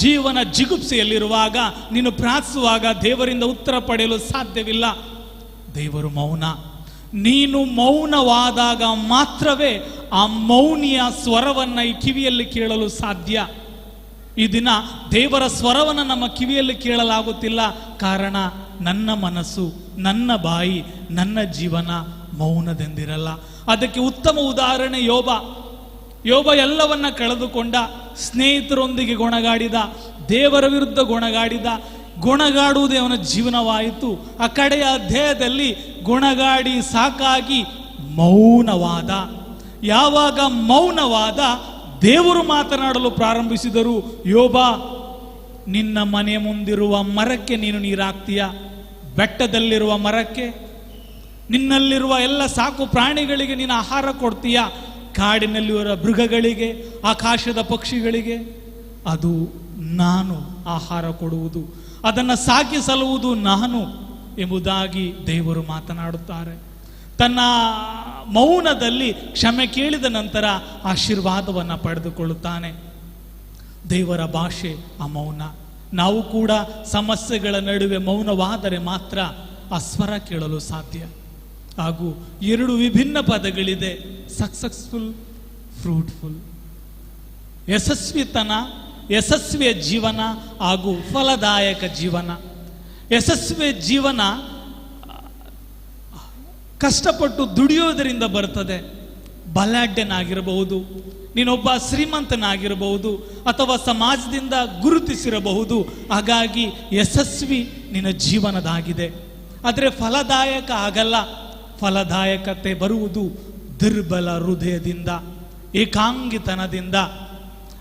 ಜೀವನ ಜಿಗುಪ್ಸೆಯಲ್ಲಿರುವಾಗ, ನೀನು ಪ್ರಾರ್ಥಿಸುವಾಗ ದೇವರಿಂದ ಉತ್ತರ ಪಡೆಯಲು ಸಾಧ್ಯವಿಲ್ಲ. ದೇವರು ಮೌನ. ನೀನು ಮೌನವಾದಾಗ ಮಾತ್ರವೇ ಆ ಮೌನಿಯ ಸ್ವರವನ್ನು ಈ ಕಿವಿಯಲ್ಲಿ ಕೇಳಲು ಸಾಧ್ಯ. ಈ ದಿನ ದೇವರ ಸ್ವರವನ್ನು ನಮ್ಮ ಕಿವಿಯಲ್ಲಿ ಕೇಳಲಾಗುತ್ತಿಲ್ಲ. ಕಾರಣ ನನ್ನ ಮನಸ್ಸು, ನನ್ನ ಬಾಯಿ, ನನ್ನ ಜೀವನ ಮೌನದಿಂದಿರಲ್ಲ. ಅದಕ್ಕೆ ಉತ್ತಮ ಉದಾಹರಣೆ ಯೋಬ. ಯೋಬ ಎಲ್ಲವನ್ನ ಕಳೆದುಕೊಂಡ, ಸ್ನೇಹಿತರೊಂದಿಗೆ ಗೊಣಗಾಡಿದ, ದೇವರ ವಿರುದ್ಧ ಗೊಣಗಾಡುವುದೇ ಅವನ ಜೀವನವಾಯಿತು. ಆ ಕಡೆಯ ಅಧ್ಯಾಯದಲ್ಲಿ ಗೊಣಗಾಡಿ ಸಾಕಾಗಿ ಮೌನವಾದ. ಯಾವಾಗ ಮೌನವಾದ, ದೇವರು ಮಾತನಾಡಲು ಪ್ರಾರಂಭಿಸಿದರು. ಯೋಬ, ನಿನ್ನ ಮನೆ ಮುಂದಿರುವ ಮರಕ್ಕೆ ನೀನು ನೀರಾಕ್ತೀಯ, ಬೆಟ್ಟದಲ್ಲಿರುವ ಮರಕ್ಕೆ, ನಿನ್ನಲ್ಲಿರುವ ಎಲ್ಲ ಸಾಕು ಪ್ರಾಣಿಗಳಿಗೆ ನೀನು ಆಹಾರ ಕೊಡ್ತೀಯ, ಕಾಡಿನಲ್ಲಿರುವ ಮೃಗಗಳಿಗೆ, ಆಕಾಶದ ಪಕ್ಷಿಗಳಿಗೆ ಅದು ನಾನು ಆಹಾರ ಕೊಡುವುದು, ಅದನ್ನು ಸಾಕಿ ಸಲುವುದು ನಾನು ಎಂಬುದಾಗಿ ದೇವರು ಮಾತನಾಡುತ್ತಾರೆ. ತನ್ನ ಮೌನದಲ್ಲಿ ಕ್ಷಮೆ ಕೇಳಿದ ನಂತರ ಆಶೀರ್ವಾದವನ್ನು ಪಡೆದುಕೊಳ್ಳುತ್ತಾನೆ. ದೇವರ ಭಾಷೆ ಆ ಮೌನ. ನಾವು ಕೂಡ ಸಮಸ್ಯೆಗಳ ನಡುವೆ ಮೌನವಾದರೆ ಮಾತ್ರ ಆ ಸ್ವರ ಕೇಳಲು ಸಾಧ್ಯ. ಹಾಗೂ ಎರಡು ವಿಭಿನ್ನ ಪದಗಳಿದೆ, ಸಕ್ಸಸ್ಫುಲ್, ಫ್ರೂಟ್ಫುಲ್. ಯಶಸ್ವಿತನ, ಯಶಸ್ವಿಯ ಜೀವನ ಹಾಗೂ ಫಲದಾಯಕ ಜೀವನ. ಯಶಸ್ವಿಯ ಜೀವನ ಕಷ್ಟಪಟ್ಟು ದುಡಿಯೋದರಿಂದ ಬರ್ತದೆ. ಬಲಾಢ್ಯನಾಗಿರಬಹುದು, ನೀನೊಬ್ಬ ಶ್ರೀಮಂತನಾಗಿರಬಹುದು, ಅಥವಾ ಸಮಾಜದಿಂದ ಗುರುತಿಸಿರಬಹುದು. ಹಾಗಾಗಿ ಯಶಸ್ವಿ ನಿನ್ನ ಜೀವನದಾಗಿದೆ. ಆದರೆ ಫಲದಾಯಕ ಆಗಲ್ಲ. ಫಲದಾಯಕತೆ ಬರುವುದು ದುರ್ಬಲ ಹೃದಯದಿಂದ, ಏಕಾಂಗಿತನದಿಂದ.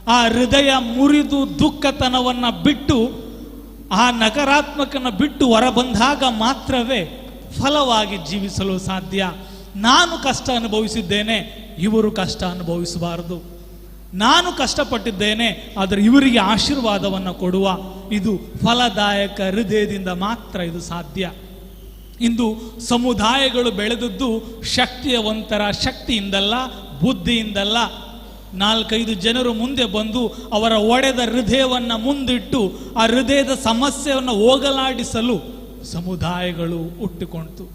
ಆ ಹೃದಯ ಮುರಿದು ದುಃಖತನವನ್ನು ಬಿಟ್ಟು, ಆ ನಕಾರಾತ್ಮಕನ ಬಿಟ್ಟು ಹೊರಬಂದಾಗ ಮಾತ್ರವೇ ಫಲವಾಗಿ ಜೀವಿಸಲು ಸಾಧ್ಯ. ನಾನು ಕಷ್ಟ ಅನುಭವಿಸಿದ್ದೇನೆ, ಇವರು ಕಷ್ಟ ಅನುಭವಿಸಬಾರದು. ನಾನು ಕಷ್ಟಪಟ್ಟಿದ್ದೇನೆ, ಆದರೆ ಇವರಿಗೆ ಆಶೀರ್ವಾದವನ್ನು ಕೊಡುವ, ಇದು ಫಲದಾಯಕ ಹೃದಯದಿಂದ ಮಾತ್ರ ಇದು ಸಾಧ್ಯ. ಇಂದು ಸಮುದಾಯಗಳು ಬೆಳೆದದ್ದು ಶಕ್ತಿಯವಂತರ ಶಕ್ತಿಯಿಂದಲ್ಲ, ಬುದ್ಧಿಯಿಂದಲ್ಲ. 4-5 ಜನರು ಮುಂದೆ ಬಂದು ಅವರ ಒಡೆದ ಹೃದಯವನ್ನು ಮುಂದಿಟ್ಟು ಆ ಹೃದಯದ ಸಮಸ್ಯೆಯನ್ನು ಹೋಗಲಾಡಿಸಲು ಸಮುದಾಯಗಳು ಹುಟ್ಟಿಕೊಂಡಿತು.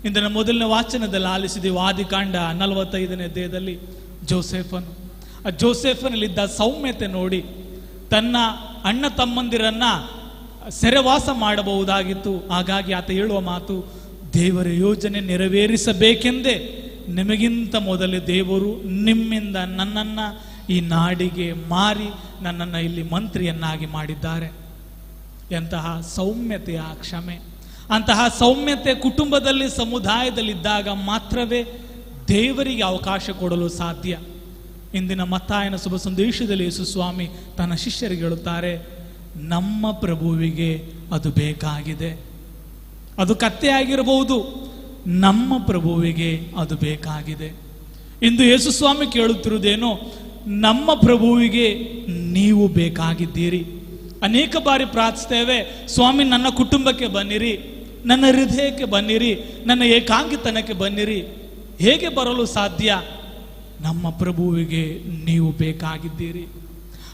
ಇಂದಿನ ಮೊದಲನೇ ವಾಚನದಲ್ಲಿ ಆಲಿಸಿದೆವು, ಆದಿಕಾಂಡ 45ನೇ ಅಧ್ಯಾಯದಲ್ಲಿ ಜೋಸೆಫನು. ಆ ಜೋಸೆಫನಲ್ಲಿದ್ದ ಸೌಮ್ಯತೆ ನೋಡಿ ತನ್ನ ಅಣ್ಣ ತಮ್ಮಂದಿರನ್ನ ಸೆರೆವಾಸ ಮಾಡಬಹುದಾಗಿತ್ತು. ಹಾಗಾಗಿ ಆತ ಹೇಳುವ ಮಾತು, ದೇವರ ಯೋಜನೆ ನೆರವೇರಿಸಬೇಕೆಂದೇ ನಿಮಗಿಂತ ಮೊದಲೇ ದೇವರು ನಿಮ್ಮಿಂದ ನನ್ನನ್ನು ಈ ನಾಡಿಗೆ ಮಾರಿ ನನ್ನನ್ನು ಇಲ್ಲಿ ಮಂತ್ರಿಯನ್ನಾಗಿ ಮಾಡಿದ್ದಾರೆ. ಎಂತಹ ಸೌಮ್ಯತೆಯ ಕ್ಷಮೆ, ಅಂತಹ ಸೌಮ್ಯತೆ ಕುಟುಂಬದಲ್ಲಿ, ಸಮುದಾಯದಲ್ಲಿದ್ದಾಗ ಮಾತ್ರವೇ ದೇವರಿಗೆ ಅವಕಾಶ ಕೊಡಲು ಸಾಧ್ಯ. ಇಂದಿನ ಮತ್ತಾಯನ ಶುಭ ಸಂದೇಶದಲ್ಲಿ ಯೇಸು ಸ್ವಾಮಿ ತನ್ನ ಶಿಷ್ಯರಿಗೆ ಹೇಳುತ್ತಾರೆ, ನಮ್ಮ ಪ್ರಭುವಿಗೆ ಅದು ಬೇಕಾಗಿದೆ. ಅದು ಕತ್ತೆ ಆಗಿರಬಹುದು, ನಮ್ಮ ಪ್ರಭುವಿಗೆ ಅದು ಬೇಕಾಗಿದೆ. ಇಂದು ಯೇಸು ಸ್ವಾಮಿ ಕೇಳುತ್ತಿರುವುದೇನೋ, ನಮ್ಮ ಪ್ರಭುವಿಗೆ ನೀವು ಬೇಕಾಗಿದ್ದೀರಿ. ಅನೇಕ ಬಾರಿ ಪ್ರಾರ್ಥಿಸ್ತೇವೆ, ಸ್ವಾಮಿ ನನ್ನ ಕುಟುಂಬಕ್ಕೆ ಬನ್ನಿರಿ, ನನ್ನ ಹೃದಯಕ್ಕೆ ಬನ್ನಿರಿ, ನನ್ನ ಏಕಾಂಗಿತನಕ್ಕೆ ಬನ್ನಿರಿ. ಹೇಗೆ ಬರಲು ಸಾಧ್ಯ? ನಮ್ಮ ಪ್ರಭುವಿಗೆ ನೀವು ಬೇಕಾಗಿದ್ದೀರಿ.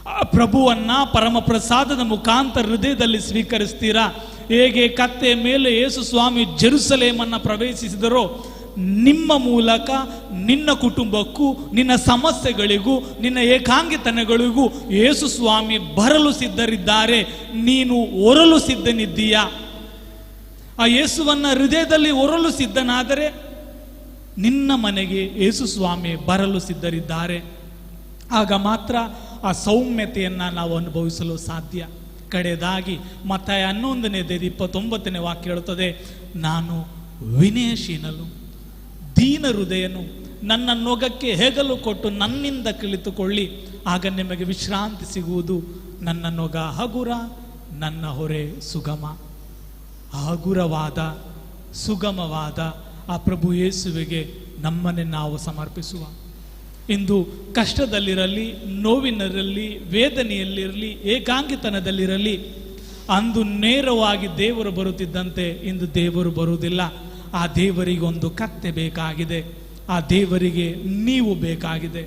ಆ ಪ್ರಭುವನ್ನ ಪರಮ ಪ್ರಸಾದದ ಮುಖಾಂತರ ಹೃದಯದಲ್ಲಿ ಸ್ವೀಕರಿಸ್ತೀರಾ. ಹೇಗೆ ಕತ್ತೆ ಮೇಲೆ ಯೇಸು ಸ್ವಾಮಿ ಜೆರುಸಲೇಮನ್ನು ಪ್ರವೇಶಿಸಿದರೋ, ನಿಮ್ಮ ಮೂಲಕ ನಿನ್ನ ಕುಟುಂಬಕ್ಕೂ, ನಿನ್ನ ಸಮಸ್ಯೆಗಳಿಗೂ, ನಿನ್ನ ಏಕಾಂಗಿತನಗಳಿಗೂ ಯೇಸು ಸ್ವಾಮಿ ಬರಲು ಸಿದ್ಧರಿದ್ದಾರೆ. ನೀನು ಹೊರಲು ಸಿದ್ಧನಿದ್ದೀಯಾ? ಆ ಯೇಸುವನ್ನ ಹೃದಯದಲ್ಲಿ ಹೊರಲು ಸಿದ್ಧನಾದರೆ ನಿನ್ನ ಮನೆಗೆ ಯೇಸು ಸ್ವಾಮಿ ಬರಲು ಸಿದ್ಧರಿದ್ದಾರೆ. ಆಗ ಮಾತ್ರ ಆ ಸೌಮ್ಯತೆಯನ್ನು ನಾವು ಅನುಭವಿಸಲು ಸಾಧ್ಯ. ಕಡೆಯದಾಗಿ ಮತ್ತಾಯ 11ನೇ ಅಧ್ಯಾಯದ 29ನೇ ವಾಕ್ಯ ಹೇಳುತ್ತದೆ, ನಾನು ವಿನಯಶೀಲನು, ದೀನ ಹೃದಯನು, ನನ್ನ ನೊಗಕ್ಕೆ ಹೆಗಲು ಕೊಟ್ಟು ನನ್ನಿಂದ ಕಲಿತುಕೊಳ್ಳಿ, ಆಗ ನಿಮಗೆ ವಿಶ್ರಾಂತಿ ಸಿಗುವುದು. ನನ್ನ ನೊಗ ಹಗುರ, ನನ್ನ ಹೊರೆ ಸುಗಮ. ಹಗುರವಾದ, ಸುಗಮವಾದ ಆ ಪ್ರಭು ಯೇಸುವಿಗೆ ನಮ್ಮನ್ನೇ ನಾವು ಸಮರ್ಪಿಸುವ. ಇಂದು ಕಷ್ಟದಲ್ಲಿರಲಿ, ನೋವಿನಲ್ಲಿರಲಿ, ವೇದನೆಯಲ್ಲಿರಲಿ, ಏಕಾಂಗಿತನದಲ್ಲಿರಲಿ, ಅಂದು ನೇರವಾಗಿ ದೇವರು ಬರುತ್ತಿದ್ದಂತೆ ಇಂದು ದೇವರು ಬರುವುದಿಲ್ಲ. ಆ ದೇವರಿಗೊಂದು ಕತ್ತೆ ಬೇಕಾಗಿದೆ. ಆ ದೇವರಿಗೆ ನೀವು ಬೇಕಾಗಿದೆ.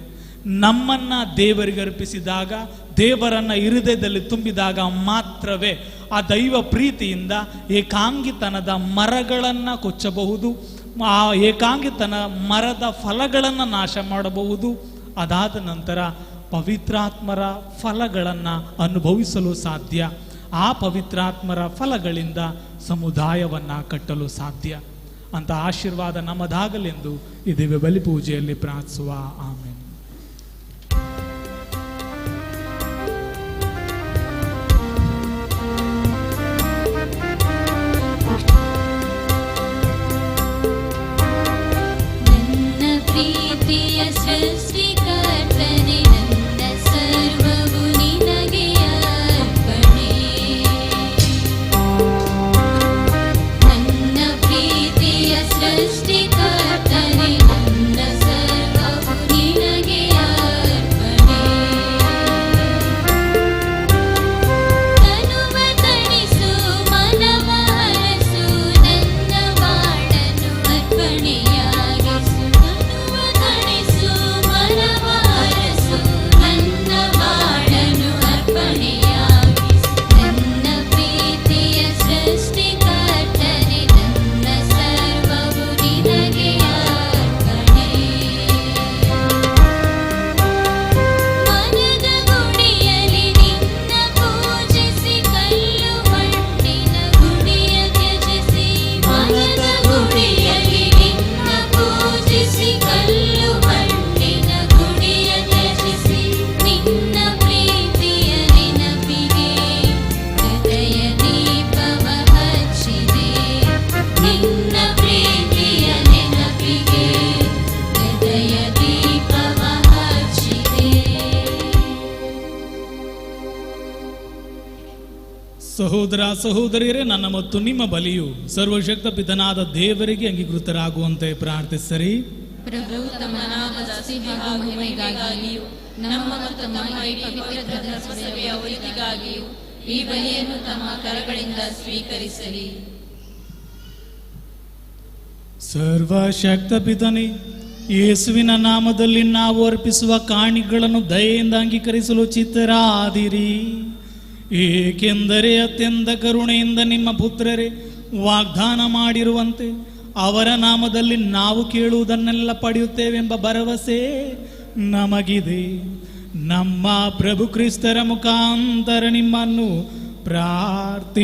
ನಮ್ಮನ್ನ ದೇವರಿಗೆ ಅರ್ಪಿಸಿದಾಗ, ದೇವರನ್ನ ಹೃದಯದಲ್ಲಿ ತುಂಬಿದಾಗ ಮಾತ್ರವೇ ಆ ದೈವ ಪ್ರೀತಿಯಿಂದ ಏಕಾಂಗಿತನದ ಮರಗಳನ್ನು ಕೊಚ್ಚಬಹುದು. ಆ ಏಕಾಂಗಿತನ ಮರದ ಫಲಗಳನ್ನು ನಾಶ ಮಾಡಬಹುದು. ಅದಾದ ನಂತರ ಪವಿತ್ರಾತ್ಮರ ಫಲಗಳನ್ನು ಅನುಭವಿಸಲು ಸಾಧ್ಯ. ಆ ಪವಿತ್ರಾತ್ಮರ ಫಲಗಳಿಂದ ಸಮುದಾಯವನ್ನು ಕಟ್ಟಲು ಸಾಧ್ಯ. ಅಂತ ಆಶೀರ್ವಾದ ನಮ್ಮದಾಗಲೆಂದು ಈ ದಿವ್ಯ ಬಲಿ ಪೂಜೆಯಲ್ಲಿ ಪ್ರಾರ್ಥಿಸುವ. ಆಮೇಲೆ ಪ್ರೀತಿಯ ಸೃಷ್ಟಿಕರ್ತನೆ, ನನ್ನ ಸರ್ವವು ನಿನಗೆ ಅರ್ಪಣೆ. ನನ್ನ ಪ್ರೀತಿಯ ಸೃಷ್ಟಿಕರ್ತನೆ, ನನ್ನ ಸರ್ವವು ನಿನಗೆ ಅರ್ಪಣೆ. ತನುವ ತಣಿಸು, ಮನವ ಹರಸು, ನನ್ನ ಬಾಳನ್ನು ಅರ್ಪಣೆಯಾಗಿಸು. ಸಹೋದರ ಸಹೋದರಿಯರೇ, ನನ್ನ ಮತ್ತು ನಿಮ್ಮ ಬಲಿಯು ಸರ್ವಶಕ್ತ ಪಿತನಾದ ದೇವರಿಗೆ ಅಂಗೀಕೃತರಾಗುವಂತೆ ಪ್ರಾರ್ಥಿಸಿರಿ. ಪ್ರಭು ತಮ್ಮ ನಾಮದ ಸ್ತುತಿ ಹಾಗೂ ಮಹಿಮೆಗಾಗಿಯೂ ನಮ್ಮ ಮತ್ತು ನಮ್ಮ ಈ ಪವಿತ್ರ ಧರ್ಮಸಭೆಯ ಒಳಿತಿಗಾಗಿಯೂ ಈ ಬಲಿಯನ್ನು ತಮ್ಮ ಕರಗಳಿಂದ ಸ್ವೀಕರಿಸಲಿ. ಸರ್ವಶಕ್ತ ಪಿತನೇ, ಯೇಸುವಿನ ನಾಮದಲ್ಲಿ ನಾವು ಅರ್ಪಿಸುವ ಕಾಣಿಗಳನ್ನು ದಯೆಯಿಂದ ಅಂಗೀಕರಿಸಲು ಚಿತ್ತರಾದಿರಿ. ಏಕೆಂದರೆ ಅತ್ಯಂತ ಕರುಣೆಯಿಂದ ನಿಮ್ಮ ಪುತ್ರರೇ ವಾಗ್ದಾನ ಮಾಡಿರುವಂತೆ ಅವರ ನಾಮದಲ್ಲಿ ನಾವು ಕೇಳುವುದನ್ನೆಲ್ಲ ಪಡೆಯುತ್ತೇವೆಂಬ ಭರವಸೆ ನಮಗಿದೆ. ನಮ್ಮ ಪ್ರಭು ಕ್ರಿಸ್ತರ ಮುಖಾಂತರ ನಿಮ್ಮನ್ನು ಪ್ರಾರ್ಥಿಸುತ್ತೇವೆ.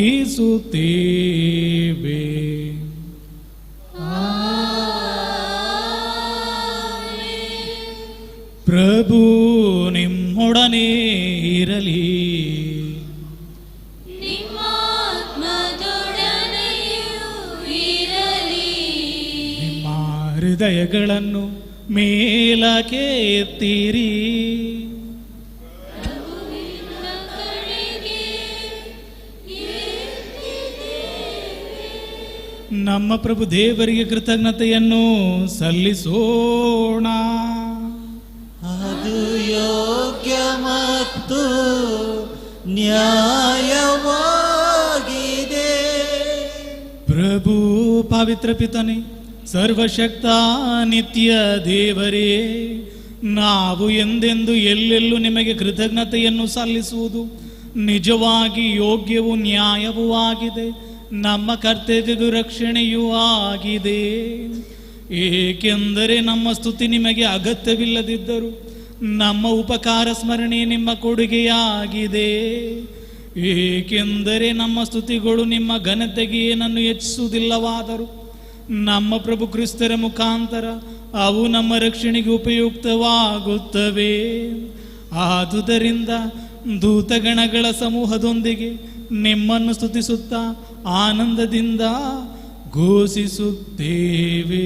ಪ್ರಭು ನಿಮ್ಮೊಡನೆ ಇರಲಿ. ಹೃದಯಗಳನ್ನು ಮೇಲಕ್ಕೆ ಎತ್ತಿರಿ. ನಮ್ಮ ಪ್ರಭು ದೇವರಿಗೆ ಕೃತಜ್ಞತೆಯನ್ನು ಸಲ್ಲಿಸೋಣ. ಅದು ಯೋಗ್ಯ ಮತ್ತು ನ್ಯಾಯವಾಗಿದೆ. ಪ್ರಭು ಪವಿತ್ರ ಪಿತನೇ, ಸರ್ವಶಕ್ತ ನಿತ್ಯ ದೇವರೇ, ನಾವು ಎಂದೆಂದು ಎಲ್ಲೆಲ್ಲೂ ನಿಮಗೆ ಕೃತಜ್ಞತೆಯನ್ನು ಸಲ್ಲಿಸುವುದು ನಿಜವಾಗಿ ಯೋಗ್ಯವೂ ನ್ಯಾಯವೂ ಆಗಿದೆ. ನಮ್ಮ ಕರ್ತವ್ಯದ ರಕ್ಷಣೆಯೂ ಆಗಿದೆ. ಏಕೆಂದರೆ ನಮ್ಮ ಸ್ತುತಿ ನಿಮಗೆ ಅಗತ್ಯವಿಲ್ಲದಿದ್ದರೂ ನಮ್ಮ ಉಪಕಾರ ಸ್ಮರಣೆ ನಿಮ್ಮ ಕೊಡುಗೆಯಾಗಿದೆ. ಏಕೆಂದರೆ ನಮ್ಮ ಸ್ತುತಿಗಳು ನಿಮ್ಮ ಘನತೆಗೆ ಏನನ್ನು ಹೆಚ್ಚಿಸುವುದಿಲ್ಲವಾದರೂ ನಮ್ಮ ಪ್ರಭು ಕ್ರಿಸ್ತರ ಮುಖಾಂತರ ಅವು ನಮ್ಮ ರಕ್ಷಣೆಗೆ ಉಪಯುಕ್ತವಾಗುತ್ತವೆ. ಆದುದರಿಂದ ದೂತಗಣಗಳ ಸಮೂಹದೊಂದಿಗೆ ನಿಮ್ಮನ್ನು ಸ್ತುತಿಸುತ್ತಾ ಆನಂದದಿಂದ ಘೋಷಿಸುತ್ತೇವೆ.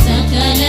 ಸಕಲ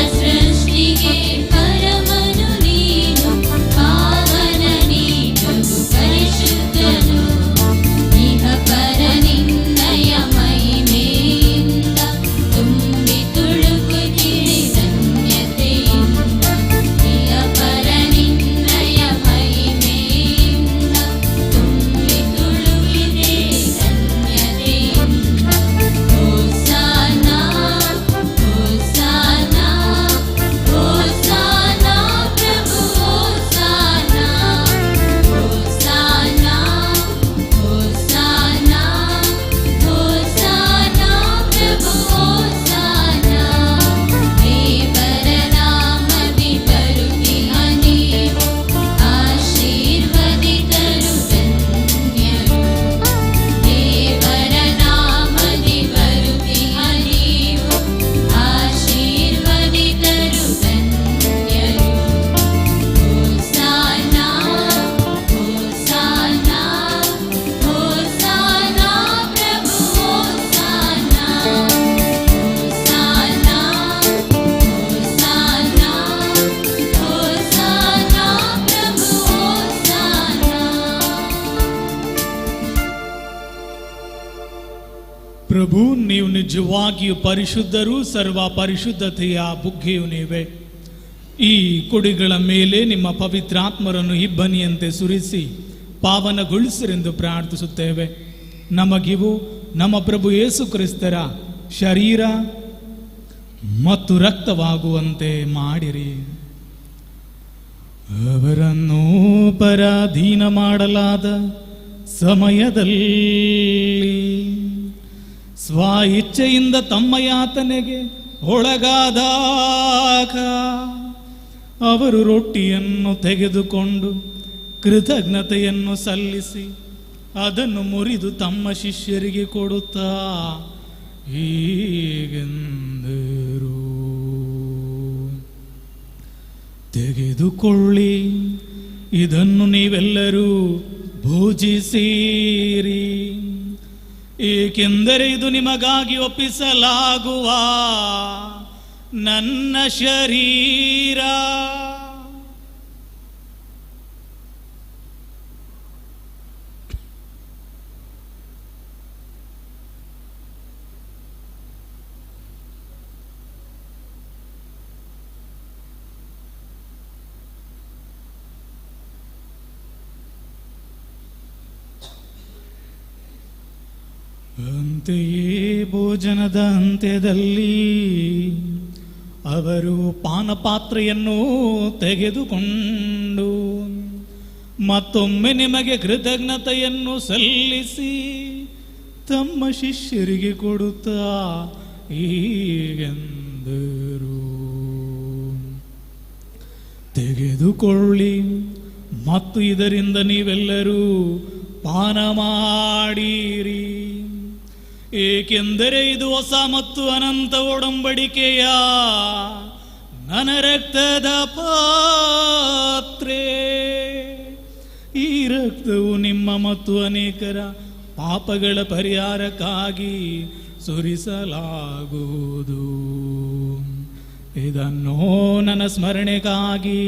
ಪ್ರಭು, ನೀವು ನಿಜವಾಗಿಯೂ ಪರಿಶುದ್ಧರು, ಸರ್ವ ಪರಿಶುದ್ಧತೆಯ ಬುಗ್ಗೆಯು ನೀವೇ. ಈ ಕೊಡಿಗಳ ಮೇಲೆ ನಿಮ್ಮ ಪವಿತ್ರಾತ್ಮರನ್ನು ಇಬ್ಬನಿಯಂತೆ ಸುರಿಸಿ ಪಾವನಗೊಳಿಸಿರೆಂದು ಪ್ರಾರ್ಥಿಸುತ್ತೇವೆ. ನಮಗಿವು ನಮ್ಮ ಪ್ರಭು ಯೇಸು ಕ್ರಿಸ್ತರ ಶರೀರ ಮತ್ತು ರಕ್ತವಾಗುವಂತೆ ಮಾಡಿರಿ. ಅವರನ್ನು ಪರಾಧೀನ ಮಾಡಲಾದ ಸಮಯದಲ್ಲಿ ಸ್ವ ಇಚ್ಛೆಯಿಂದ ತಮ್ಮ ಯಾತನೆಗೆ ಒಳಗಾದಾಗ ಅವರು ರೊಟ್ಟಿಯನ್ನು ತೆಗೆದುಕೊಂಡು ಕೃತಜ್ಞತೆಯನ್ನು ಸಲ್ಲಿಸಿ ಅದನ್ನು ಮುರಿದು ತಮ್ಮ ಶಿಷ್ಯರಿಗೆ ಕೊಡುತ್ತಾ ಹೀಗೆಂದರು, ತೆಗೆದುಕೊಳ್ಳಿ, ಇದನ್ನು ನೀವೆಲ್ಲರೂ ಭೋಜಿಸಿರಿ, ಏಕೆಂದರೆ ಇದು ನಿಮಗಾಗಿ ಒಪ್ಪಿಸಲಾಗುವ ನನ್ನ ಶರೀರ. ಅಂತೆಯೇ ಭೋಜನದ ಅಂತ್ಯದಲ್ಲಿ ಅವರು ಪಾನಪಾತ್ರೆಯನ್ನು ತೆಗೆದುಕೊಂಡು ಮತ್ತೊಮ್ಮೆ ನಿಮಗೆ ಕೃತಜ್ಞತೆಯನ್ನು ಸಲ್ಲಿಸಿ ತಮ್ಮ ಶಿಷ್ಯರಿಗೆ ಕೊಡುತ್ತಾ ಹೀಗೆಂದರು, ತೆಗೆದುಕೊಳ್ಳಿ ಮತ್ತು ಇದರಿಂದ ನೀವೆಲ್ಲರೂ ಪಾನ ಮಾಡಿರಿ, ಏಕೆಂದರೆ ಇದು ಹೊಸ ಮತ್ತು ಅನಂತ ಒಡಂಬಡಿಕೆಯ ನನ್ನ ರಕ್ತದ ಪಾತ್ರೆ. ಈ ರಕ್ತವು ನಿಮ್ಮ ಮತ್ತು ಅನೇಕರ ಪಾಪಗಳ ಪರಿಹಾರಕ್ಕಾಗಿ ಸುರಿಸಲಾಗುವುದು. ಇದನ್ನು ನನ್ನ ಸ್ಮರಣೆಗಾಗಿ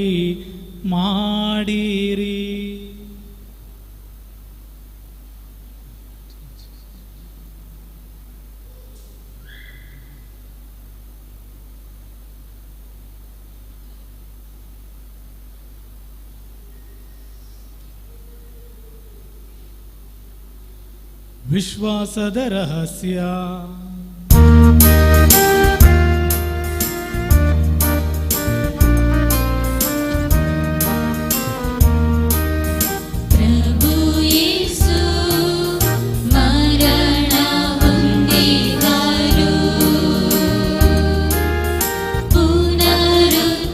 ಮಾಡಿರಿ. ವಿಶ್ವಾಸದ ರಹಸ್ಯ. ಪ್ರಭು ಯೇಸು ಮರಣ ಹೊಂದಿದರು,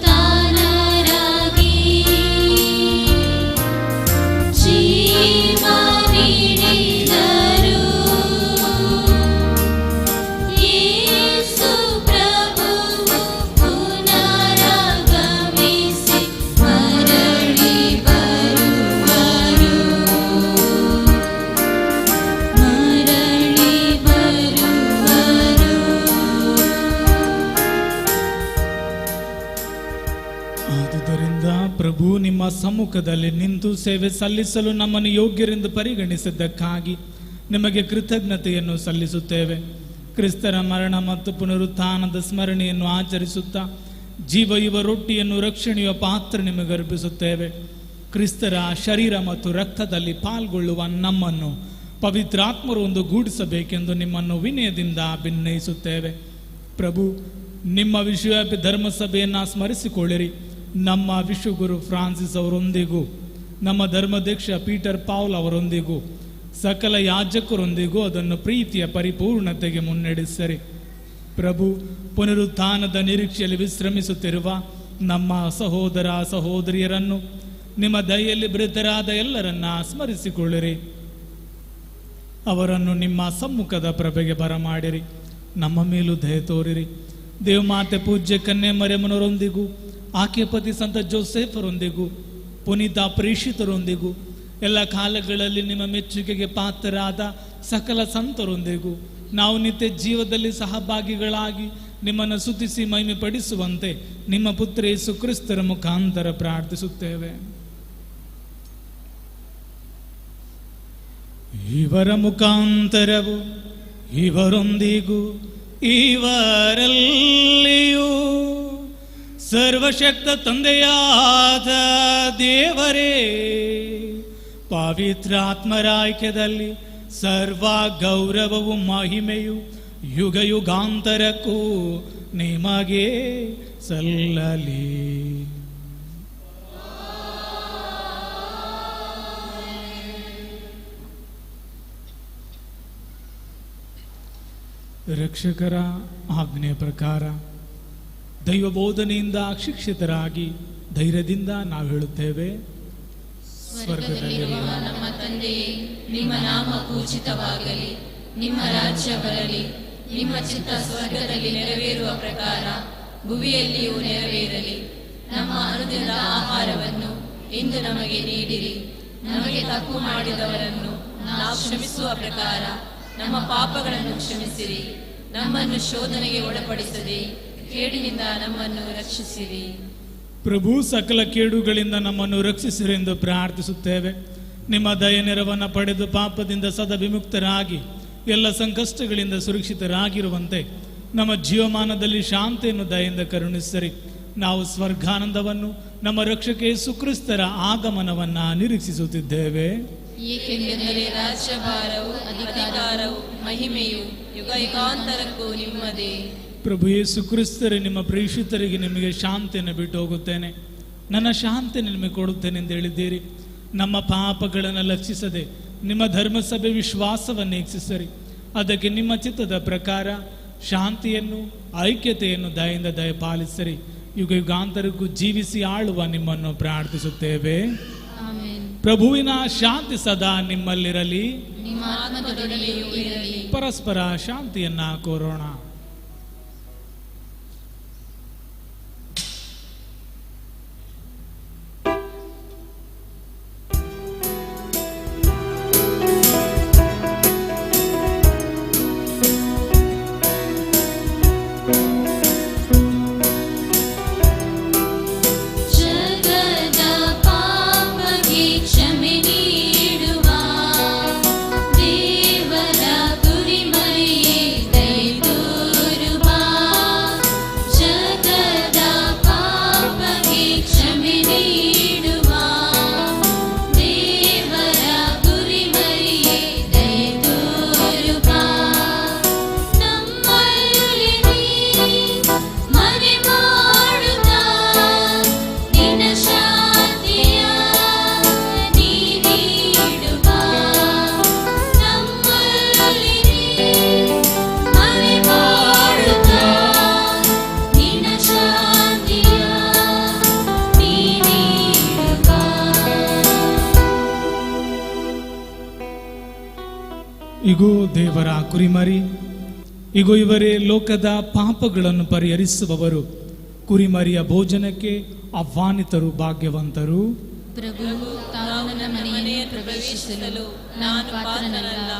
ಪುನರುತ್ಥಾನರಾಗಿ ಜೀವ ನೀಡಿದರು. ಯೇಸು ಪ್ರಭುವು ಪುನರಾಗಮಿಸಿ ಮರಳಿ ಬರುವರು, ಮರಳಿ ಬರುವರು. ಆದುದರಿಂದ ಪ್ರಭು, ನಿಮ್ಮ ಸಮ್ಮುಖದಲ್ಲಿ ನಿಂತು ಸೇವೆ ಸಲ್ಲಿಸಲು ನಮ್ಮನ್ನು ಯೋಗ್ಯರೆಂದು ಪರಿಗಣಿಸಿದ್ದಕ್ಕಾಗಿ ನಿಮಗೆ ಕೃತಜ್ಞತೆಯನ್ನು ಸಲ್ಲಿಸುತ್ತೇವೆ. ಕ್ರಿಸ್ತರ ಮರಣ ಮತ್ತು ಪುನರುತ್ಥಾನದ ಸ್ಮರಣೆಯನ್ನು ಆಚರಿಸುತ್ತಾ ಜೀವಯುವ ರೊಟ್ಟಿಯನ್ನು ರಕ್ಷಣೆಯ ಪಾತ್ರ ನಿಮಗೆ ಅರ್ಪಿಸುತ್ತೇವೆ. ಕ್ರಿಸ್ತರ ಶರೀರ ಮತ್ತು ರಕ್ತದಲ್ಲಿ ಪಾಲ್ಗೊಳ್ಳುವ ನಮ್ಮನ್ನು ಪವಿತ್ರಾತ್ಮರು ಒಂದುಗೂಡಿಸಬೇಕೆಂದು ನಿಮ್ಮನ್ನು ವಿನಯದಿಂದ ಭಿನ್ನಯಿಸುತ್ತೇವೆ. ಪ್ರಭು, ನಿಮ್ಮ ವಿಶ್ವವ್ಯಾಪಿ ಧರ್ಮಸಭೆಯನ್ನು ಸ್ಮರಿಸಿಕೊಳ್ಳಿರಿ. ನಮ್ಮ ವಿಶ್ವಗುರು ಫ್ರಾನ್ಸಿಸ್ ಅವರೊಂದಿಗೂ, ನಮ್ಮ ಧರ್ಮಾಧ್ಯಕ್ಷ ಪೀಟರ್ ಪೌಲ್ ಅವರೊಂದಿಗೂ, ಸಕಲ ಯಾಜಕರೊಂದಿಗೂ ಅದನ್ನು ಪ್ರೀತಿಯ ಪರಿಪೂರ್ಣತೆಗೆ ಮುನ್ನಡೆಸಿರಿ. ಪ್ರಭು, ಪುನರುತ್ಥಾನದ ನಿರೀಕ್ಷೆಯಲ್ಲಿ ವಿಶ್ರಮಿಸುತ್ತಿರುವ ನಮ್ಮ ಸಹೋದರ ಸಹೋದರಿಯರನ್ನು, ನಿಮ್ಮ ದಯೆಯಲ್ಲಿ ಮೃತರಾದ ಎಲ್ಲರನ್ನ ಸ್ಮರಿಸಿಕೊಳ್ಳಿರಿ. ಅವರನ್ನು ನಿಮ್ಮ ಸಮ್ಮುಖದ ಪ್ರಭೆಗೆ ಬರಮಾಡಿರಿ. ನಮ್ಮ ಮೇಲೂ ದಯೆ ತೋರಿರಿ. ದೇವಮಾತೆ ಪೂಜ್ಯ ಕನ್ಯೆ ಮರಿಯಮ್ಮನವರೊಂದಿಗೂ, ಆಕೆಯ ಪತಿ ಸಂತ ಜೋಸೆಫರೊಂದಿಗೂ, ಪುನೀತ ಪ್ರೇಷಿತರೊಂದಿಗೂ, ಎಲ್ಲ ಕಾಲಗಳಲ್ಲಿ ನಿಮ್ಮ ಮೆಚ್ಚುಗೆಗೆ ಪಾತ್ರರಾದ ಸಕಲ ಸಂತರೊಂದಿಗೂ ನಾವು ನಿತ್ಯ ಜೀವದಲ್ಲಿ ಸಹಭಾಗಿಗಳಾಗಿ ನಿಮ್ಮನ್ನು ಸ್ತುತಿಸಿ ಮಹಿಮೆ ಪಡಿಸುವಂತೆ ನಿಮ್ಮ ಪುತ್ರ ಯೇಸು ಕ್ರಿಸ್ತರ ಮುಖಾಂತರ ಪ್ರಾರ್ಥಿಸುತ್ತೇವೆ. ಇವರ ಮುಖಾಂತರವು ಇವರೊಂದಿಗೂ ಇವರಲ್ಲಿಯೂ ಸರ್ವಶಕ್ತ ತಂದೆಯಾದ ದೇವರೇ, ಪವಿತ್ರಾತ್ಮರ ಐಕ್ಯದಲ್ಲಿ ಸರ್ವ ಗೌರವವು ಮಹಿಮೆಯು ಯುಗ ಯುಗಾಂತರಕ್ಕೂ ನಿಮಗೆ ಸಲ್ಲಲಿ. ರಕ್ಷಕರ ಆಜ್ಞೆಯ ಪ್ರಕಾರ ದೈವ ಬೋಧನೆಯಿಂದ ಶಿಕ್ಷಿತರಾಗಿ ಧೈರ್ಯದಿಂದ ನಾವು ಹೇಳುತ್ತೇವೆ, ಸ್ವರ್ಗದಲ್ಲಿರುವ ನಮ್ಮ ತಂದೆಯೇ, ನಿಮ್ಮ ನಾಮ ಪೂಜಿತವಾಗಲಿ, ನಿಮ್ಮ ರಾಜ್ಯ ಬರಲಿ, ನಿಮ್ಮ ಚಿತ್ತ ಸ್ವರ್ಗದಲ್ಲಿ ನೆರವೇರುವ ಪ್ರಕಾರ ಭುವಿಯಲ್ಲಿಯೂ ನೆರವೇರಲಿ. ನಮ್ಮ ಅನುದಿನದ ಆಹಾರವನ್ನು ಇಂದು ನಮಗೆ ನೀಡಿರಿ. ನಮಗೆ ತಪ್ಪು ಮಾಡಿದವರನ್ನು ನಾವು ಕ್ಷಮಿಸುವ ಪ್ರಕಾರ ನಮ್ಮ ಪಾಪಗಳನ್ನು ಕ್ಷಮಿಸಿರಿ. ನಮ್ಮನ್ನು ಶೋಧನೆಗೆ ಒಳಪಡಿಸದೆ ಕೇಡಿನಿಂದ ನಮ್ಮನ್ನು ರಕ್ಷಿಸಿರಿ. ಪ್ರಭು ಸಕಲ ಕೇಡುಗಳಿಂದ ನಮ್ಮನ್ನು ರಕ್ಷಿಸಿರೆಂದು ಪ್ರಾರ್ಥಿಸುತ್ತೇವೆ. ನಿಮ್ಮ ದಯ ನೆರವನ್ನು ಪಡೆದು ಪಾಪದಿಂದ ಸದಾ ವಿಮುಕ್ತರಾಗಿ ಎಲ್ಲ ಸಂಕಷ್ಟಗಳಿಂದ ಸುರಕ್ಷಿತರಾಗಿರುವಂತೆ ನಮ್ಮ ಜೀವಮಾನದಲ್ಲಿ ಶಾಂತಿಯನ್ನು ದಯೆಯಿಂದ ಕರುಣಿಸಿರಿ. ನಾವು ಸ್ವರ್ಗಾನಂದವನ್ನು ನಮ್ಮ ರಕ್ಷಕ ಯೇಸು ಕ್ರಿಸ್ತರ ಆಗಮನವನ್ನ ನಿರೀಕ್ಷಿಸುತ್ತಿದ್ದೇವೆ. ಏಕೆಂದರೆ ರಾಜ್ಯಭಾರವು, ಅಧಿಕಾರವು, ಮಹಿಮೆಯು ಯುಗ ಯುಗಾಂತರಕ್ಕೂ ನಿಮ್ಮದೇ. ಪ್ರಭು ಯೇಸು ಕ್ರಿಸ್ತರೇ, ನಿಮ್ಮ ಪ್ರೇಷಿತರಿಗೆ ನಿಮಗೆ ಶಾಂತಿಯನ್ನು ಬಿಟ್ಟು ಹೋಗುತ್ತೇನೆ, ನನ್ನ ಶಾಂತಿಯನ್ನು ನಿಮಗೆ ಕೊಡುತ್ತೇನೆ ಎಂದು ಹೇಳಿದ್ದೀರಿ. ನಮ್ಮ ಪಾಪಗಳನ್ನು ಲಕ್ಷಿಸದೆ ನಿಮ್ಮ ಧರ್ಮಸಭೆ ವಿಶ್ವಾಸವನ್ನು ಹೆಚ್ಚಿಸಿರಿ. ಅದಕ್ಕೆ ನಿಮ್ಮ ಚಿತ್ತದ ಪ್ರಕಾರ ಶಾಂತಿಯನ್ನು ಐಕ್ಯತೆಯನ್ನು ದಯೆಯಿಂದ ದಯಪಾಲಿಸಿರಿ. ಯುಗ ಯುಗಾಂತರಕ್ಕೂ ಜೀವಿಸಿ ಆಳುವ ನಿಮ್ಮನ್ನು ಪ್ರಾರ್ಥಿಸುತ್ತೇವೆ. ಪ್ರಭುವಿನ ಶಾಂತಿ ಸದಾ ನಿಮ್ಮಲ್ಲಿರಲಿ, ನಿಮ್ಮ ಆತ್ಮದೊಡನೆಯೂ ಇರಲಿ. ಪರಸ್ಪರ ಶಾಂತಿಯನ್ನ ಕೋರೋಣ. ಇಗೋ ದೇವರ ಕುರಿಮರಿ, ಇಗೋ ಇವರೇ ಲೋಕದ ಪಾಪಗಳನ್ನು ಪರಿಹರಿಸುವವರು. ಕುರಿಮರಿಯ ಭೋಜನಕ್ಕೆ ಆಹ್ವಾನಿತರು ಭಾಗ್ಯವಂತರು. ಪ್ರಭು, ತಾವು ನನ್ನ ಮನೆಯನ್ನು ಪ್ರವೇಶಿಸಲು ನಾನು ಪಾತ್ರನಲ್ಲ,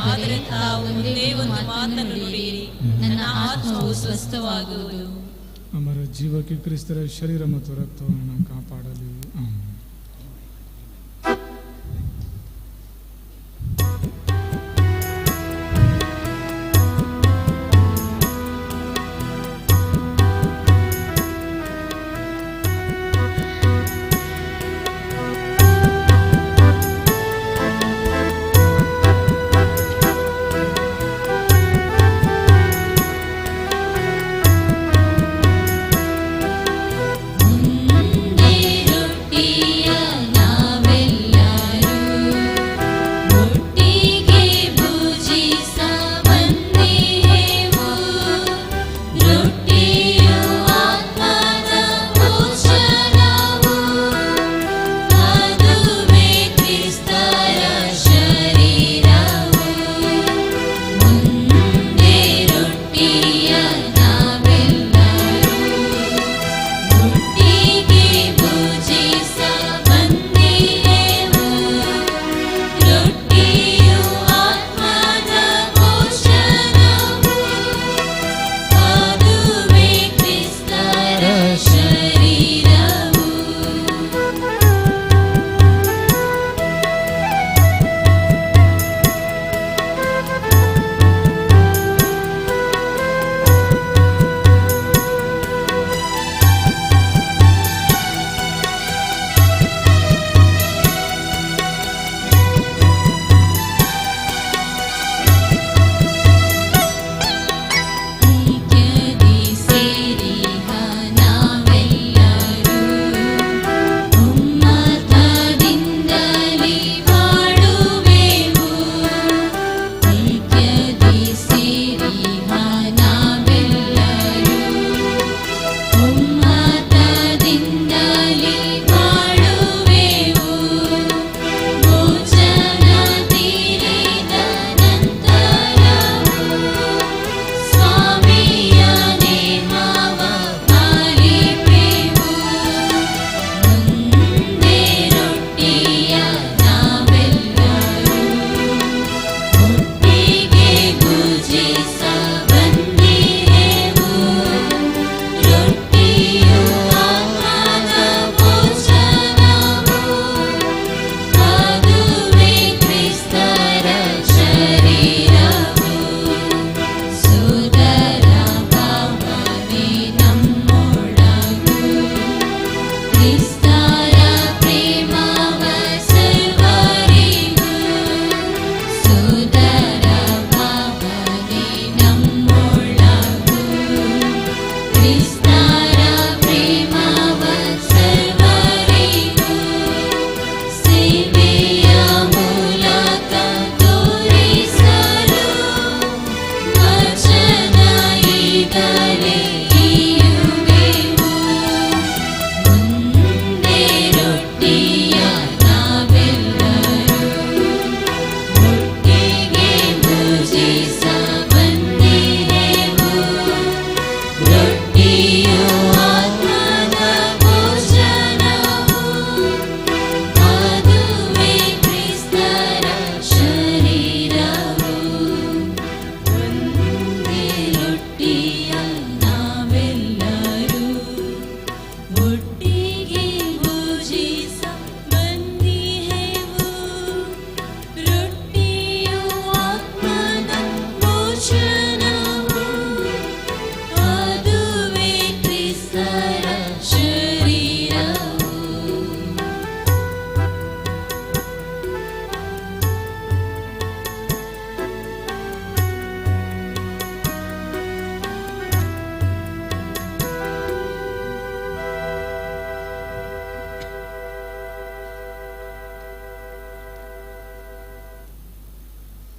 ಆದರೆ ತಾವು ಒಂದೇ ಒಂದು ಮಾತನ್ನು ನುಡಿಯಿರಿ, ನನ್ನ ಆತ್ಮವು ಸ್ವಸ್ಥವಾಗುವುದು. ಅಮರ ಜೀವಕ್ಕೆ ಕ್ರಿಸ್ತರ ಶರೀರ ಮತ್ತು ರಕ್ತವನ್ನು ಕಾಪಾಡಲಿ. ಆಮೆನ್. ಮುಂದಿರು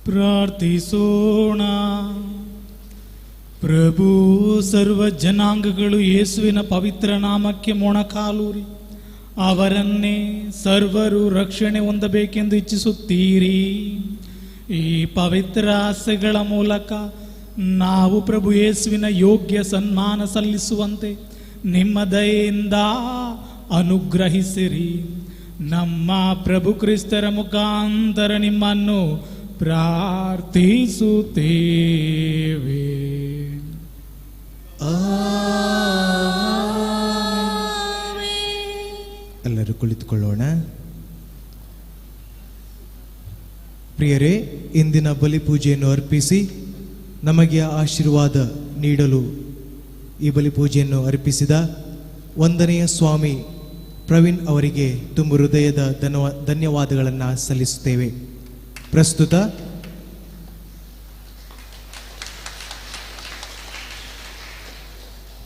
ಪ್ರಾರ್ಥಿಸೋಣ. ಪ್ರಭು ಸರ್ವ ಜನಾಂಗಗಳು ಯೇಸುವಿನ ಪವಿತ್ರ ನಾಮಕ್ಕೆ ಮೊಣಕಾಲೂರಿ ಅವರನ್ನೇ ಸರ್ವರು ರಕ್ಷಣೆ ಹೊಂದಬೇಕೆಂದು ಇಚ್ಛಿಸುತ್ತೀರಿ. ಈ ಪವಿತ್ರ ಆಸೆಗಳ ಮೂಲಕ ನಾವು ಪ್ರಭು ಯೇಸುವಿನ ಯೋಗ್ಯ ಸನ್ಮಾನ ಸಲ್ಲಿಸುವಂತೆ ನಿಮ್ಮ ದಯೆಯಿಂದ ಅನುಗ್ರಹಿಸಿರಿ. ನಮ್ಮ ಪ್ರಭು ಕ್ರಿಸ್ತರ ಮುಖಾಂತರ ನಿಮ್ಮನ್ನು ಪ್ರಾರ್ಥಿಸುತ್ತೇವೆ. ಎಲ್ಲರೂ ಕುಳಿತುಕೊಳ್ಳೋಣ. ಪ್ರಿಯರೇ, ಇಂದಿನ ಬಲಿಪೂಜೆಯನ್ನು ಅರ್ಪಿಸಿ ನಮಗೆ ಆಶೀರ್ವಾದ ನೀಡಲು ಈ ಬಲಿಪೂಜೆಯನ್ನು ಅರ್ಪಿಸಿದ ವಂದನೆಯ ಸ್ವಾಮಿ ಪ್ರವೀಣ್ ಅವರಿಗೆ ತುಂಬ ಹೃದಯದ ಧನ್ಯವಾದಗಳನ್ನು ಸಲ್ಲಿಸುತ್ತೇವೆ.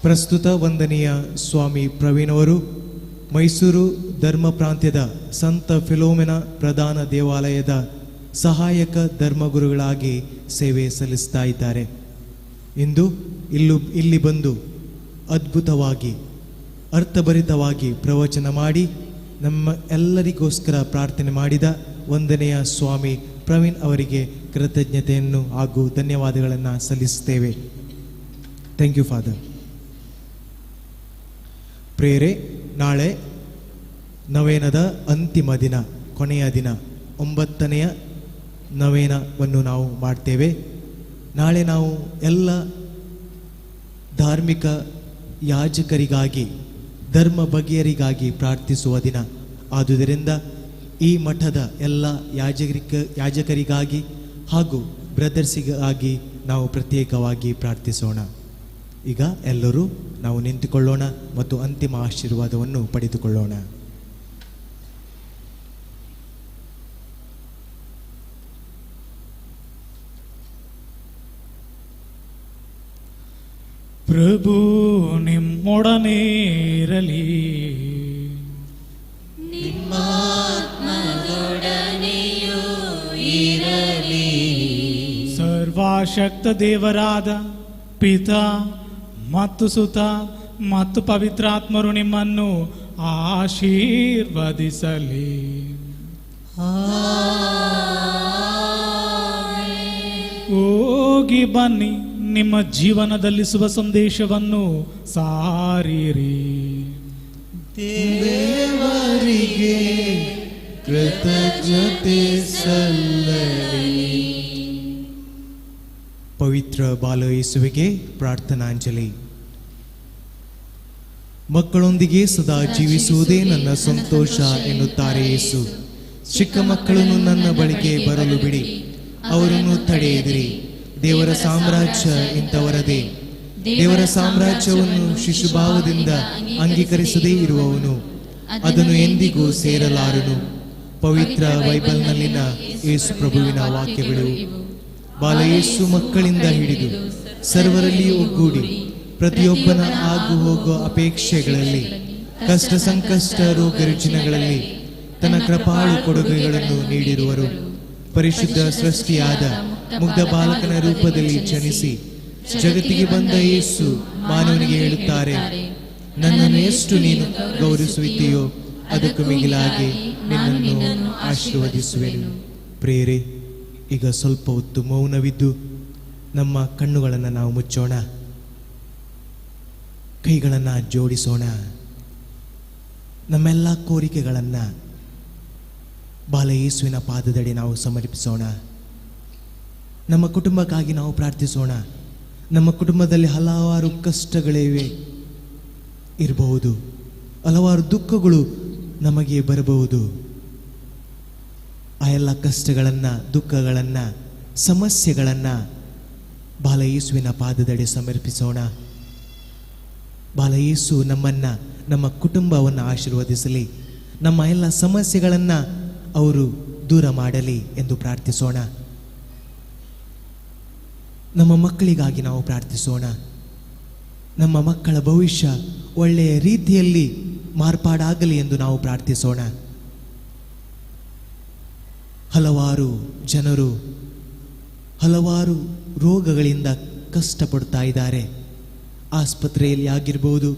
ಪ್ರಸ್ತುತ ವಂದನೆಯ ಸ್ವಾಮಿ ಪ್ರವೀಣ್ ಅವರು ಮೈಸೂರು ಧರ್ಮ ಪ್ರಾಂತ್ಯದ ಸಂತ ಫಿಲೋಮೆನ ಪ್ರಧಾನ ದೇವಾಲಯದ ಸಹಾಯಕ ಧರ್ಮಗುರುಗಳಾಗಿ ಸೇವೆ ಸಲ್ಲಿಸ್ತಾ ಇದ್ದಾರೆ. ಇಂದು ಇಲ್ಲಿ ಬಂದು ಅದ್ಭುತವಾಗಿ ಅರ್ಥಭರಿತವಾಗಿ ಪ್ರವಚನ ಮಾಡಿ ನಮ್ಮ ಎಲ್ಲರಿಗೋಸ್ಕರ ಪ್ರಾರ್ಥನೆ ಮಾಡಿದ ವಂದನೆಯ ಸ್ವಾಮಿ ಪ್ರವೀಣ್ ಅವರಿಗೆ ಕೃತಜ್ಞತೆಯನ್ನು ಹಾಗೂ ಧನ್ಯವಾದಗಳನ್ನು ಸಲ್ಲಿಸುತ್ತೇವೆ. Thank you father. ಪ್ರೇರೆ, ನಾಳೆ ನವೇನದ ಅಂತಿಮ ದಿನ, ಕೊನೆಯ ದಿನ, 9ನೆಯ ನವೇನವನ್ನು ನಾವು ಮಾಡ್ತೇವೆ. ನಾಳೆ ನಾವು ಎಲ್ಲ ಧಾರ್ಮಿಕ ಯಾಜಕರಿಗಾಗಿ, ಧರ್ಮ ಬಗೆಯರಿಗಾಗಿ ಪ್ರಾರ್ಥಿಸುವ ದಿನ. ಆದುದರಿಂದ ಈ ಮಠದ ಎಲ್ಲ ಯಾಜಕರಿಗಾಗಿ ಹಾಗೂ ಬ್ರದರ್ಸಿಗಾಗಿ ನಾವು ಪ್ರತ್ಯೇಕವಾಗಿ ಪ್ರಾರ್ಥಿಸೋಣ. ಈಗ ಎಲ್ಲರೂ ನಾವು ನಿಂತುಕೊಳ್ಳೋಣ ಮತ್ತು ಅಂತಿಮ ಆಶೀರ್ವಾದವನ್ನು ಪಡೆದುಕೊಳ್ಳೋಣ. ಪ್ರಭು ನಿಮ್ಮೊಡನೆ ಇರಲಿ. ನಿಮ್ಮಾತ್ಮದೊಡನೆಯೂ ಇರಲಿ. ಸರ್ವಶಕ್ತ ದೇವರಾದ ಪಿತಾ ಮತ್ತು ಸುತ ಮತ್ತು ಪವಿತ್ರಾತ್ಮರು ನಿಮ್ಮನ್ನು ಆಶೀರ್ವದಿಸಲಿ. ಹೋಗಿ ಬನ್ನಿ, ನಿಮ್ಮ ಜೀವನದಲ್ಲಿ ಶುಭ ಸಂದೇಶವನ್ನು ಸಾರಿರಿ. ದೇವರಿಗೆ ಕೃತಜ್ಞತೆ ಸಲ್ಲಲಿ. ಪವಿತ್ರ ಬಾಲ ಯೇಸುವಿಗೆ ಪ್ರಾರ್ಥನಾಂಜಲಿ. ಮಕ್ಕಳೊಂದಿಗೆ ಸದಾ ಜೀವಿಸುವುದೇ ನನ್ನ ಸಂತೋಷ ಎನ್ನುತ್ತಾರೆ ಯೇಸು. ಚಿಕ್ಕ ಮಕ್ಕಳನ್ನು ನನ್ನ ಬಳಿಗೆ ಬರಲು ಬಿಡಿ, ಅವರನ್ನು ತಡೆಯಿದಿರಿ. ದೇವರ ಸಾಮ್ರಾಜ್ಯ ಇಂಥವರದೇ. ದೇವರ ಸಾಮ್ರಾಜ್ಯವನ್ನು ಶಿಶುಭಾವದಿಂದ ಅಂಗೀಕರಿಸದೇ ಇರುವವನು ಅದನ್ನು ಎಂದಿಗೂ ಸೇರಲಾರನು. ಪವಿತ್ರ ಬೈಬಲ್ನಲ್ಲಿನ ಯೇಸು ಪ್ರಭುವಿನ ವಾಕ್ಯಗಳು. ಬಾಲ ಯೇಸು ಮಕ್ಕಳಿಂದ ಹಿಡಿದು ಸರ್ವರಲ್ಲಿ ಒಗ್ಗೂಡಿ ಪ್ರತಿಯೊಬ್ಬನ ಆಗು ಹೋಗುವ ಅಪೇಕ್ಷೆಗಳಲ್ಲಿ, ಕಷ್ಟ ಸಂಕಷ್ಟ ರೋಗ ರುಜಿನಗಳಲ್ಲಿ ತನ್ನ ಕೃಪಾಳು ಕೊಡುಗೆಗಳನ್ನು ನೀಡಿರುವರು. ಪರಿಶುದ್ಧ ಸೃಷ್ಟಿಯಾದ ಮುಗ್ಧ ಬಾಲಕನ ರೂಪದಲ್ಲಿ ಜನಿಸಿ ಜಗತ್ತಿಗೆ ಬಂದ ಯೇಸು ಮಾನವನಿಗೆ ಹೇಳುತ್ತಾರೆ, ನನ್ನನ್ನು ಎಷ್ಟು ನೀನು ಗೌರವಿಸುತ್ತೀಯೋ ಅದಕ್ಕೂ ಮಿಗಿಲಾಗಿ ನಿನ್ನನ್ನು ಆಶೀರ್ವದಿಸುವೆನು. ಪ್ರೇರೆ, ಈಗ ಸ್ವಲ್ಪ ಹೊತ್ತು ಮೌನವಿದ್ದು ನಮ್ಮ ಕಣ್ಣುಗಳನ್ನು ನಾವು ಮುಚ್ಚೋಣ, ಕೈಗಳನ್ನು ಜೋಡಿಸೋಣ. ನಮ್ಮೆಲ್ಲ ಕೋರಿಕೆಗಳನ್ನು ಬಾಲ ಯೇಸುವಿನ ಪಾದದಡಿ ನಾವು ಸಮರ್ಪಿಸೋಣ. ನಮ್ಮ ಕುಟುಂಬಕ್ಕಾಗಿ ನಾವು ಪ್ರಾರ್ಥಿಸೋಣ. ನಮ್ಮ ಕುಟುಂಬದಲ್ಲಿ ಹಲವಾರು ಕಷ್ಟಗಳಿವೆ ಇರಬಹುದು, ಹಲವಾರು ದುಃಖಗಳು ನಮಗೆ ಬರಬಹುದು. ಆ ಎಲ್ಲ ಕಷ್ಟಗಳನ್ನು, ದುಃಖಗಳನ್ನು, ಸಮಸ್ಯೆಗಳನ್ನು ಬಾಲ ಯೇಸುವಿನ ಪಾದದಡಿ ಸಮರ್ಪಿಸೋಣ. ಬಾಲ ಯೇಸು ನಮ್ಮನ್ನು, ನಮ್ಮ ಕುಟುಂಬವನ್ನು ಆಶೀರ್ವದಿಸಲಿ. ನಮ್ಮ ಎಲ್ಲ ಸಮಸ್ಯೆಗಳನ್ನು ಅವರು ದೂರ ಮಾಡಲಿ ಎಂದು ಪ್ರಾರ್ಥಿಸೋಣ. ನಮ್ಮ ಮಕ್ಕಳಿಗಾಗಿ ನಾವು ಪ್ರಾರ್ಥಿಸೋಣ. ನಮ್ಮ ಮಕ್ಕಳ ಭವಿಷ್ಯ ಒಳ್ಳೆಯ ರೀತಿಯಲ್ಲಿ ಮಾರ್ಪಾಡಾಗಲಿ ಎಂದು ನಾವು ಪ್ರಾರ್ಥಿಸೋಣ. ಹಲವಾರು ಜನರು ಹಲವಾರು ರೋಗಗಳಿಂದ ಕಷ್ಟಪಡ್ತಾ ಇದ್ದಾರೆ. ಆಸ್ಪತ್ರೆಯಲ್ಲಿ ಆಗಿರ್ಬೋದು,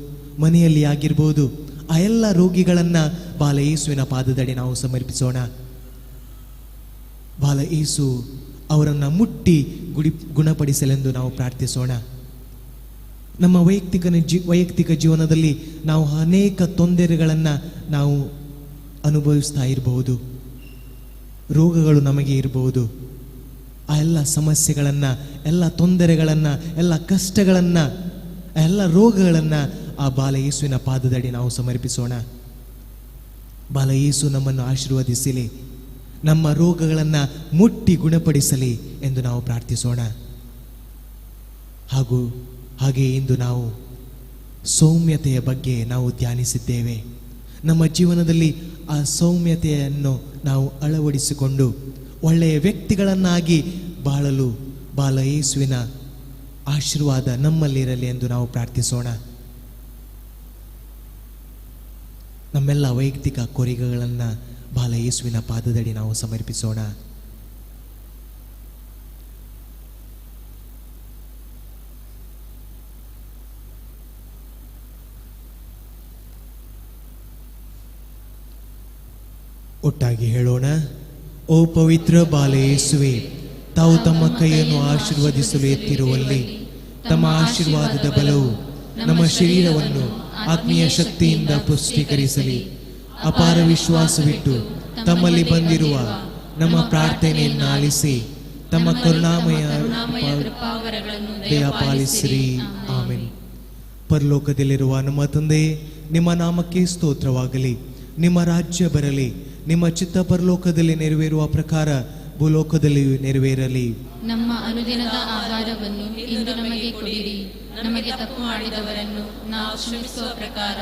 ಮನೆಯಲ್ಲಿ ಆಗಿರ್ಬೋದು, ಆ ಎಲ್ಲ ರೋಗಿಗಳನ್ನು ಬಾಲ ಯೇಸುವಿನ ಪಾದದಡಿ ನಾವು ಸಮರ್ಪಿಸೋಣ. ಬಾಲ ಯೇಸು ಅವರನ್ನು ಮುಟ್ಟಿ ಗುಣಪಡಿಸಲೆಂದು ನಾವು ಪ್ರಾರ್ಥಿಸೋಣ. ನಮ್ಮ ವೈಯಕ್ತಿಕ ಜೀವನದಲ್ಲಿ ನಾವು ಅನೇಕ ತೊಂದರೆಗಳನ್ನು ನಾವು ಅನುಭವಿಸ್ತಾ ಇರಬಹುದು, ರೋಗಗಳು ನಮಗೆ ಇರಬಹುದು. ಆ ಎಲ್ಲ ಸಮಸ್ಯೆಗಳನ್ನು, ಎಲ್ಲ ತೊಂದರೆಗಳನ್ನು, ಎಲ್ಲ ಕಷ್ಟಗಳನ್ನು, ಎಲ್ಲ ರೋಗಗಳನ್ನು ಆ ಬಾಲ ಯೇಸುವಿನ ಪಾದದಡಿ ನಾವು ಸಮರ್ಪಿಸೋಣ. ಬಾಲ ಯೇಸು ನಮ್ಮನ್ನು ಆಶೀರ್ವದಿಸಲಿ, ನಮ್ಮ ರೋಗಗಳನ್ನು ಮುಟ್ಟಿ ಗುಣಪಡಿಸಲಿ ಎಂದು ನಾವು ಪ್ರಾರ್ಥಿಸೋಣ. ಹಾಗೆ ಇಂದು ನಾವು ಸೌಮ್ಯತೆಯ ಬಗ್ಗೆ ನಾವು ಧ್ಯಾನಿಸಿದ್ದೇವೆ. ನಮ್ಮ ಜೀವನದಲ್ಲಿ ಆ ಸೌಮ್ಯತೆಯನ್ನು ನಾವು ಅಳವಡಿಸಿಕೊಂಡು ಒಳ್ಳೆಯ ವ್ಯಕ್ತಿಗಳನ್ನಾಗಿ ಬಾಳಲು ಬಾಲ ಯೇಸುವಿನ ಆಶೀರ್ವಾದ ನಮ್ಮಲ್ಲಿರಲಿ ಎಂದು ನಾವು ಪ್ರಾರ್ಥಿಸೋಣ. ನಮ್ಮೆಲ್ಲ ವೈಯಕ್ತಿಕ ಕೊರಿಗೆಗಳನ್ನು ಬಾಲ ಯೇಸುವಿನ ಪಾದದಡಿ ನಾವು ಸಮರ್ಪಿಸೋಣ. ಒಟ್ಟಾಗಿ ಹೇಳೋಣ. ಓ ಪವಿತ್ರ ಬಾಲ ಯೇಸುವೆ, ತಾವು ತಮ್ಮ ಕೈಯನ್ನು ಆಶೀರ್ವದಿಸಲು ಎತ್ತಿರುವಲ್ಲಿ ತಮ್ಮ ಆಶೀರ್ವಾದದ ಬಲವು ನಮ್ಮ ಶರೀರವನ್ನು ಆತ್ಮೀಯ ಶಕ್ತಿಯಿಂದ ಪುಷ್ಟೀಕರಿಸಲಿ. ಅಪಾರ ವಿಶ್ವಾಸವಿಟ್ಟು ತಮ್ಮಲ್ಲಿ ಬಂದಿರುವ ನಮ್ಮ ಪ್ರಾರ್ಥನೆಯನ್ನು ಆಲಿಸಿ ತಮ್ಮ ಕರುಣಾಮಯ ದಯ ಪಾಲಿಸಿರಿ. ಆಮೆನ್. ಪರಲೋಕದಲ್ಲಿರುವ ನಮ್ಮ ತಂದೆಯೇ, ನಿಮ್ಮ ನಾಮಕ್ಕೆ ಸ್ತೋತ್ರವಾಗಲಿ. ನಿಮ್ಮ ರಾಜ್ಯ ಬರಲಿ. ನಿಮ್ಮ ಚಿತ್ತ ಪರಲೋಕದಲ್ಲಿ ನೆರವೇರುವ ಪ್ರಕಾರ ಭೂಲೋಕದಲ್ಲಿಯೂ ನೆರವೇರಲಿ. ನಮ್ಮ ಅನುದಿನದ ಆಹಾರವನ್ನು ಇಂದು ನಮಗೆ ಕೊಡಿರಿ. ನಮಗೆ ತಪ್ಪು ಮಾಡಿದವರನ್ನು ನಾವು ಕ್ಷಮಿಸುವ ಪ್ರಕಾರ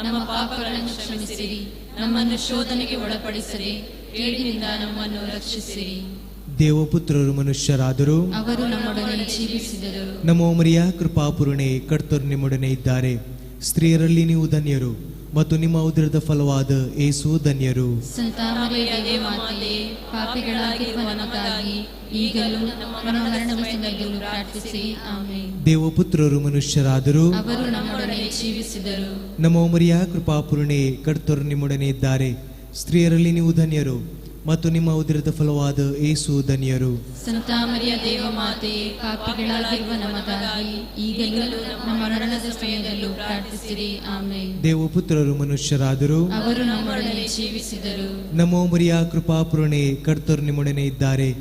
ನಮ್ಮ ಪಾಪಗಳನ್ನು ಕ್ಷಮಿಸಿರಿ. ನಮ್ಮನ್ನು ಶೋಧನೆಗೆ ಒಳಪಡಿಸಿರಿ, ಕೇಡಿನಿಂದ ನಮ್ಮನ್ನು ರಕ್ಷಿಸಿರಿ. ದೇವಪುತ್ರರು ಮನುಷ್ಯರಾದರು, ಅವರು ನಮ್ಮೊಡನೆ ಜೀವಿಸಿದರು. ನಮೋ ಮರಿಯ ಕೃಪಾಪೂರ್ಣೆ, ಕರ್ತರು ನಿಮ್ಮೊಡನೆ ಇದ್ದಾರೆ. ಸ್ತ್ರೀಯರಲ್ಲಿ ನೀವು ಧನ್ಯರು ಮತ್ತು ನಿಮ್ಮ ಉದರದ ಫಲವಾದ ಯೇಸು ಧನ್ಯರು. ಸಂತ ಮರಿಯ ಮಾತೆ, ಪಾಪಿಗಳಾಗಿರುವ ನಮಗಾಗಿ ಈಗಲೂ ನಮ್ಮ ಮರಣದ ಸಮಯದಲ್ಲೂ ಪ್ರಾರ್ಥಿಸಿರಿ. ಆಮೆನ್. ದೇವಪುತ್ರರು ಮನುಷ್ಯರಾದರು, ಅವರು ನಮ್ಮೊಡನೆ ಜೀವಿಸಿದರು. ನಮೋ ಮರಿಯ ಕೃಪಾಪೂರ್ಣೆ, ಕರ್ತರು ನಿಮ್ಮೊಡನೆ ಇದ್ದಾರೆ. ಸ್ತ್ರೀಯರಲ್ಲಿ ನೀವು ಧನ್ಯರು ಮತ್ತು ನಿಮ್ಮ ಉದರದ ಫಲವಾದ ಯೇಸು ಧನ್ಯರು. ಸಂತ ಮರಿಯ ಮಾತೆ, ಪಾಪಿಗಳಾಗಿರುವ ನಮಗಾಗಿ ಈಗಲೂ ನಮ್ಮ ಮರಣದ ಸಮಯದಲ್ಲೂ ಪ್ರಾರ್ಥಿಸಿರಿ. ಆಮೆನ್. ದೇವಪುತ್ರರು ಮನುಷ್ಯರಾದರು, ಅವರು ನಮ್ಮೊಡನೆ ಜೀವಿಸಿದರು. ನಮೋ ಮರಿಯ ಕೃಪಾಪೂರ್ಣೆ, ಕರ್ತರು ನಿಮ್ಮೊಡನೆ ಇದ್ದಾರೆ.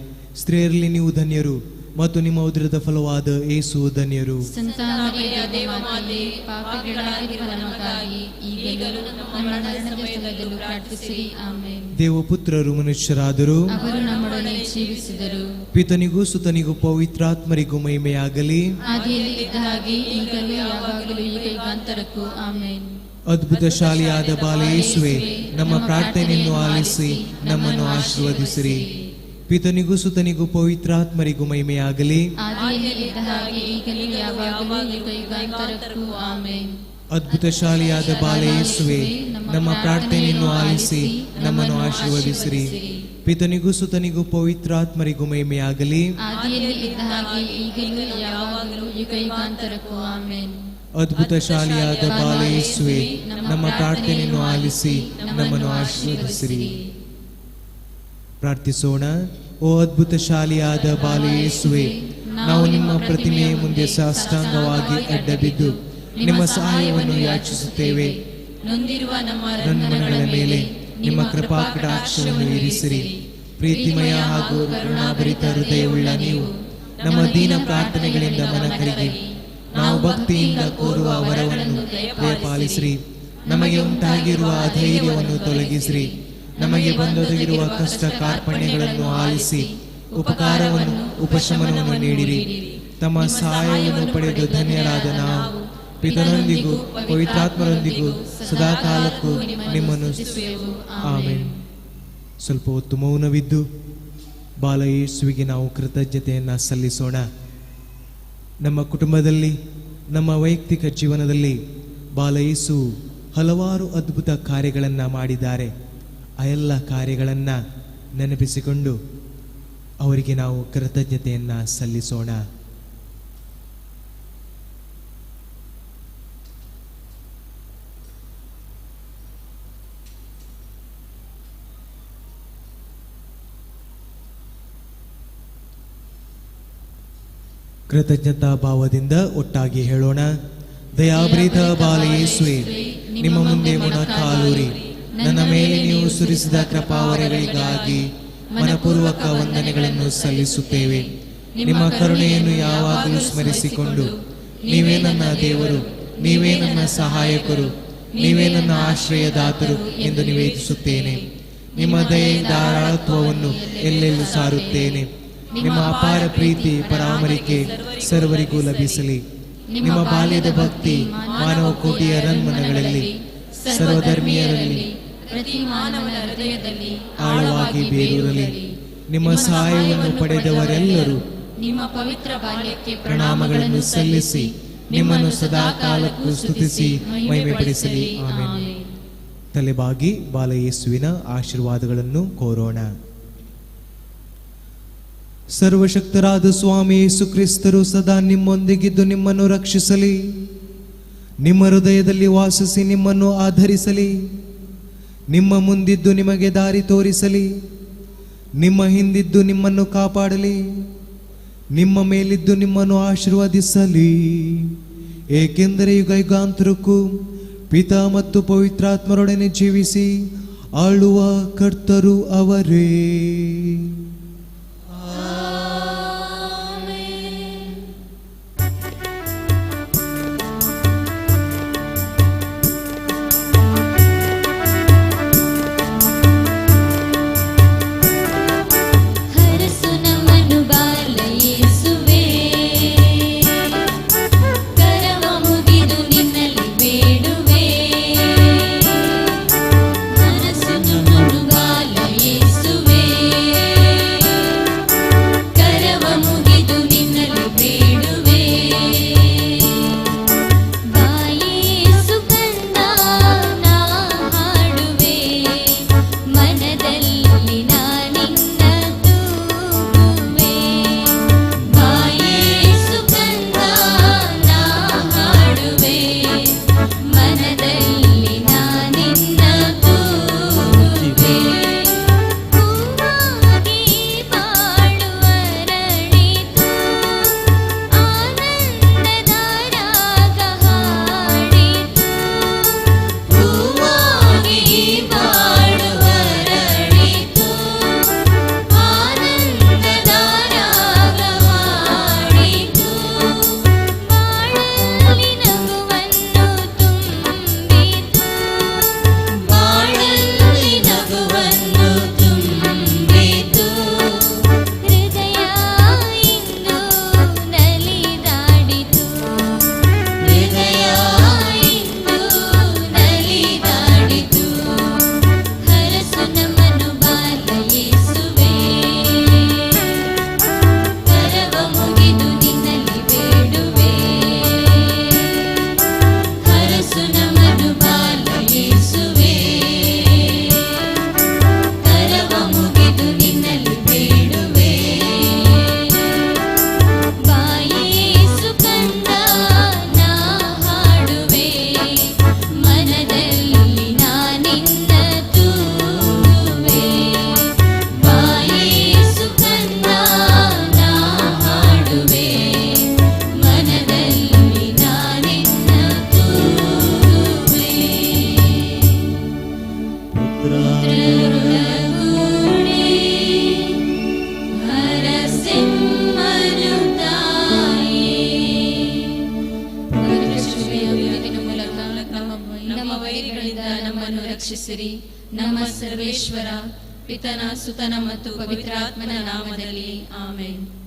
ಸ್ತ್ರೀಯರಲ್ಲಿ ನೀವು ಧನ್ಯರು ಮತ್ತು ನಿಮ್ಮ ಉದರದ ಫಲವಾದ ಯೇಸು ಧನ್ಯರು. ಸಂತ ಮರಿಯ ಮಾತೆ, ಪಾಪಿಗಳಾಗಿರುವ ನಮಗಾಗಿ ಈಗಲೂ ನಮ್ಮ ಮರಣದ ಸಮಯದಲ್ಲೂ ಪ್ರಾರ್ಥಿಸಿರಿ. ಆಮೆನ್. ದೇವಪುತ್ರರು ಮನುಷ್ಯರಾದರು, ಅವರು ನಮ್ಮೊಡನೆ ಜೀವಿಸಿದರು. ಪಿತನಿಗೂ ಸುತನಿಗೂ ಪವಿತ್ರಾತ್ಮರಿಗೂ ಮಹಿಮೆಯಾಗಲಿ. ಆದಿಯಲ್ಲಿ ಇದ್ದ ಹಾಗೆ ಈಗಲೂ ಯಾವಾಗಲೂ ಈಗ ಯುಗಾಂತರಕ್ಕೂ. ಆಮೆನ್. ಅದ್ಭುತ ಶಾಲಿಯಾದ ಬಾಲ ಯೇಸುವೆ, ನಮ್ಮ ಪ್ರಾರ್ಥನೆಯನ್ನು ಆಲಿಸಿ ನಮ್ಮನ್ನು ಆಶೀರ್ವದಿಸಿರಿ. ಪಿತನಿಗೂ ಸುತನಿಗೂ ಪವಿತ್ರಾತ್ಮರಿಗೂ ಮಹಿಮೆಯಾಗಲಿ. ಆದಿಯಲ್ಲಿ ಇದ್ದ ಹಾಗೆ ಈಗಲೂ ಯಾವಾಗಲೂ ಈಗ ಯುಗಾಂತರಕ್ಕೂ. ಆಮೆನ್. ಅದ್ಭುತ ಶಾಲಿಯಾದ ಬಾಲ ಯೇಸುವೆ, ನಮ್ಮ ಪ್ರಾರ್ಥನೆಯನ್ನು ಆಲಿಸಿ ನಮ್ಮನ್ನು ಆಶೀರ್ವದಿಸಿರಿ. ಪಿತನಿಗೂ ಸುತನಿಗೂ ಪವಿತ್ರಾತ್ಮರಿಗೂ ಮಹಿಮೆಯಾಗಲಿ. ಆದಿಯಲ್ಲಿ ಇದ್ದ ಹಾಗೆ ಈಗಲೂ ಯಾವಾಗಲೂ ಈಗ ಯುಗಾಂತರಕ್ಕೂ. ಆಮೆನ್. ಅದ್ಭುತ ಶಾಲಿಯಾದ ಬಾಲ ಯೇಸುವೆ, ನಮ್ಮ ಪ್ರಾರ್ಥನೆಯನ್ನು ಆಲಿಸಿ ನಮ್ಮನ್ನು ಆಶೀರ್ವದಿಸಿರಿ. ಪ್ರಾರ್ಥಿಸೋಣ. ಓ ಅದ್ಭುತ ಶಾಲಿಯಾದ ಬಾಲ ಯೇಸುವೆ, ನಾವು ನಿಮ್ಮ ಪ್ರತಿಮೆಯ ಮುಂದೆ ಸಾಷ್ಟಾಂಗವಾಗಿ ಅಡ್ಡಬಿದ್ದು ನಿಮ್ಮ ಸಹಾಯವನ್ನು ಯಾಚಿಸುತ್ತೇವೆ. ನೊಂದಿರುವ ನಮ್ಮ ರನ್ಮನಗಳ ಮೇಲೆ ನಿಮ್ಮ ಕೃಪಾ ಕಟಾಕ್ಷವನ್ನು ಇರಿಸಿರಿ. ಪ್ರೀತಿಮಯ ಹಾಗೂ ಕರುಣಾಭರಿತ ಹೃದಯವುಳ್ಳ ನೀವು ನಮ್ಮ ದೀನ ಪ್ರಾರ್ಥನೆಗಳಿಂದ ಮನಕರಿಗೆ ನಾವು ಭಕ್ತಿಯಿಂದ ಕೋರುವ ವರವನ್ನು ದಯಪಾಲಿಸಿರಿ. ನಮಗೆ ಉಂಟಾಗಿರುವ ಅಧೈರ್ಯವನ್ನು ತೊಲಗಿಸಿರಿ. ನಮಗೆ ಬಂದೊದಗಿರುವ ಕಷ್ಟ ಕಾರ್ಪಣ್ಯಗಳನ್ನು ಆಲಿಸಿ ಉಪಕಾರವನ್ನು ಉಪಶಮನವನ್ನು ನೀಡಿರಿ. ತಮ್ಮ ಸಹಾಯವನ್ನು ಪಡೆದು ಧನ್ಯರಾದ ನಾವು ಪಿತನೊಂದಿಗೂ ಪವಿತ್ರಾತ್ಮರೊಂದಿಗೂ ಸದಾಕಾಲಕ್ಕೂ ನಿಮ್ಮನ್ನು. ಆಮೆನ್. ಸ್ವಲ್ಪ ಹೊತ್ತು ಮೌನವಿದ್ದು ಬಾಲ ಯೇಸುವಿಗೆ ನಾವು ಕೃತಜ್ಞತೆಯನ್ನು ಸಲ್ಲಿಸೋಣ. ನಮ್ಮ ಕುಟುಂಬದಲ್ಲಿ, ನಮ್ಮ ವೈಯಕ್ತಿಕ ಜೀವನದಲ್ಲಿ ಬಾಲ ಯೇಸು ಹಲವಾರು ಅದ್ಭುತ ಕಾರ್ಯಗಳನ್ನು ಮಾಡಿದ್ದಾರೆ. ಆ ಎಲ್ಲ ಕಾರ್ಯಗಳನ್ನು ನೆನಪಿಸಿಕೊಂಡು ಅವರಿಗೆ ನಾವು ಕೃತಜ್ಞತೆಯನ್ನು ಸಲ್ಲಿಸೋಣ. ಕೃತಜ್ಞತಾ ಭಾವದಿಂದ ಒಟ್ಟಾಗಿ ಹೇಳೋಣ. ದಯಾಭರಿತ ಬಾಲ ಯೇಸುವೆ, ನಿಮ್ಮ ಮುಂದೆ ಮೊಣಕಾಲೂರಿ ನನ್ನ ಮೇಲೆ ನೀವು ಸುರಿಸಿದ ಕೃಪಾವರಗಳಿಗಾಗಿ ಮನಪೂರ್ವಕ ವಂದನೆಗಳನ್ನು ಸಲ್ಲಿಸುತ್ತೇವೆ. ನಿಮ್ಮ ಕರುಣೆಯನ್ನು ಯಾವಾಗಲೂ ಸ್ಮರಿಸಿಕೊಂಡು ನೀವೇ ನನ್ನ ದೇವರು, ನೀವೇ ನನ್ನ ಸಹಾಯಕರು, ನೀವೇ ನನ್ನ ಆಶ್ರಯದಾತರು ಎಂದು ನಿವೇದಿಸುತ್ತೇನೆ. ನಿಮ್ಮ ದಯೆ ಧಾರಾಳತ್ವವನ್ನು ಎಲ್ಲೆಲ್ಲೂ ಸಾರುತ್ತೇನೆ. ನಿಮ್ಮ ಅಪಾರ ಪ್ರೀತಿ ಪರಾಮರಿಕೆ ಸರ್ವರಿಗೂ ಲಭಿಸಲಿ. ನಿಮ್ಮ ಬಾಲ್ಯದ ಭಕ್ತಿ ಮಾನವ ಕೋಟಿಯ ರನ್ಮನಗಳಲ್ಲಿ ಸರ್ವಧರ್ಮೀಯರಲ್ಲಿ ಪ್ರತಿ ಮಾನವನ ಹೃದಯದಲ್ಲಿ ಆಳವಾಗಿ ಬೇರೂರಲಿ. ನಿಮ್ಮ ಸಹಾಯವನ್ನು ಪಡೆದವರೆಲ್ಲರೂ ನಿಮ್ಮ ಪವಿತ್ರ ಬಾಲ್ಯಕ್ಕೆ ಪ್ರಣಾಮಗಳನ್ನು ಸಲ್ಲಿಸಿ ನಿಮ್ಮನ್ನು ಸದಾ ಕಾಲಕ್ಕೂ ಸ್ತುತಿಸಿ ಮಹಿಮೆಪಡಿಸಲಿ. ಆಮೆನ್. ತಲೆಬಾಗಿ ಬಾಲ ಯೇಸುವಿನ ಆಶೀರ್ವಾದಗಳನ್ನು ಕೋರೋಣ. ಸರ್ವಶಕ್ತರಾದ ಸ್ವಾಮಿ ಯೇಸು ಕ್ರಿಸ್ತರು ಸದಾ ನಿಮ್ಮೊಂದಿಗಿದ್ದು ನಿಮ್ಮನ್ನು ರಕ್ಷಿಸಲಿ. ನಿಮ್ಮ ಹೃದಯದಲ್ಲಿ ವಾಸಿಸಿ ನಿಮ್ಮನ್ನು ಆಧರಿಸಲಿ. ನಿಮ್ಮ ಮುಂದಿದ್ದು ನಿಮಗೆ ದಾರಿ ತೋರಿಸಲಿ. ನಿಮ್ಮ ಹಿಂದಿದ್ದು ನಿಮ್ಮನ್ನು ಕಾಪಾಡಲಿ. ನಿಮ್ಮ ಮೇಲಿದ್ದು ನಿಮ್ಮನ್ನು ಆಶೀರ್ವದಿಸಲಿ. ಏಕೆಂದರೆ ಯುಗಾಂತರಕ್ಕೂ ಪಿತಾ ಮತ್ತು ಪವಿತ್ರಾತ್ಮರೊಡನೆ ಜೀವಿಸಿ ಆಳುವ ಕರ್ತರು ಅವರೇ. ರಕ್ಷಿಸಿರಿ. ನಮ್ಮ ಸರ್ವೇಶ್ವರ ಪಿತನ ಸುತನ ಮತ್ತು ಪವಿತ್ರಾತ್ಮನ ನಾಮದಲ್ಲಿ ಆಮೆನ್.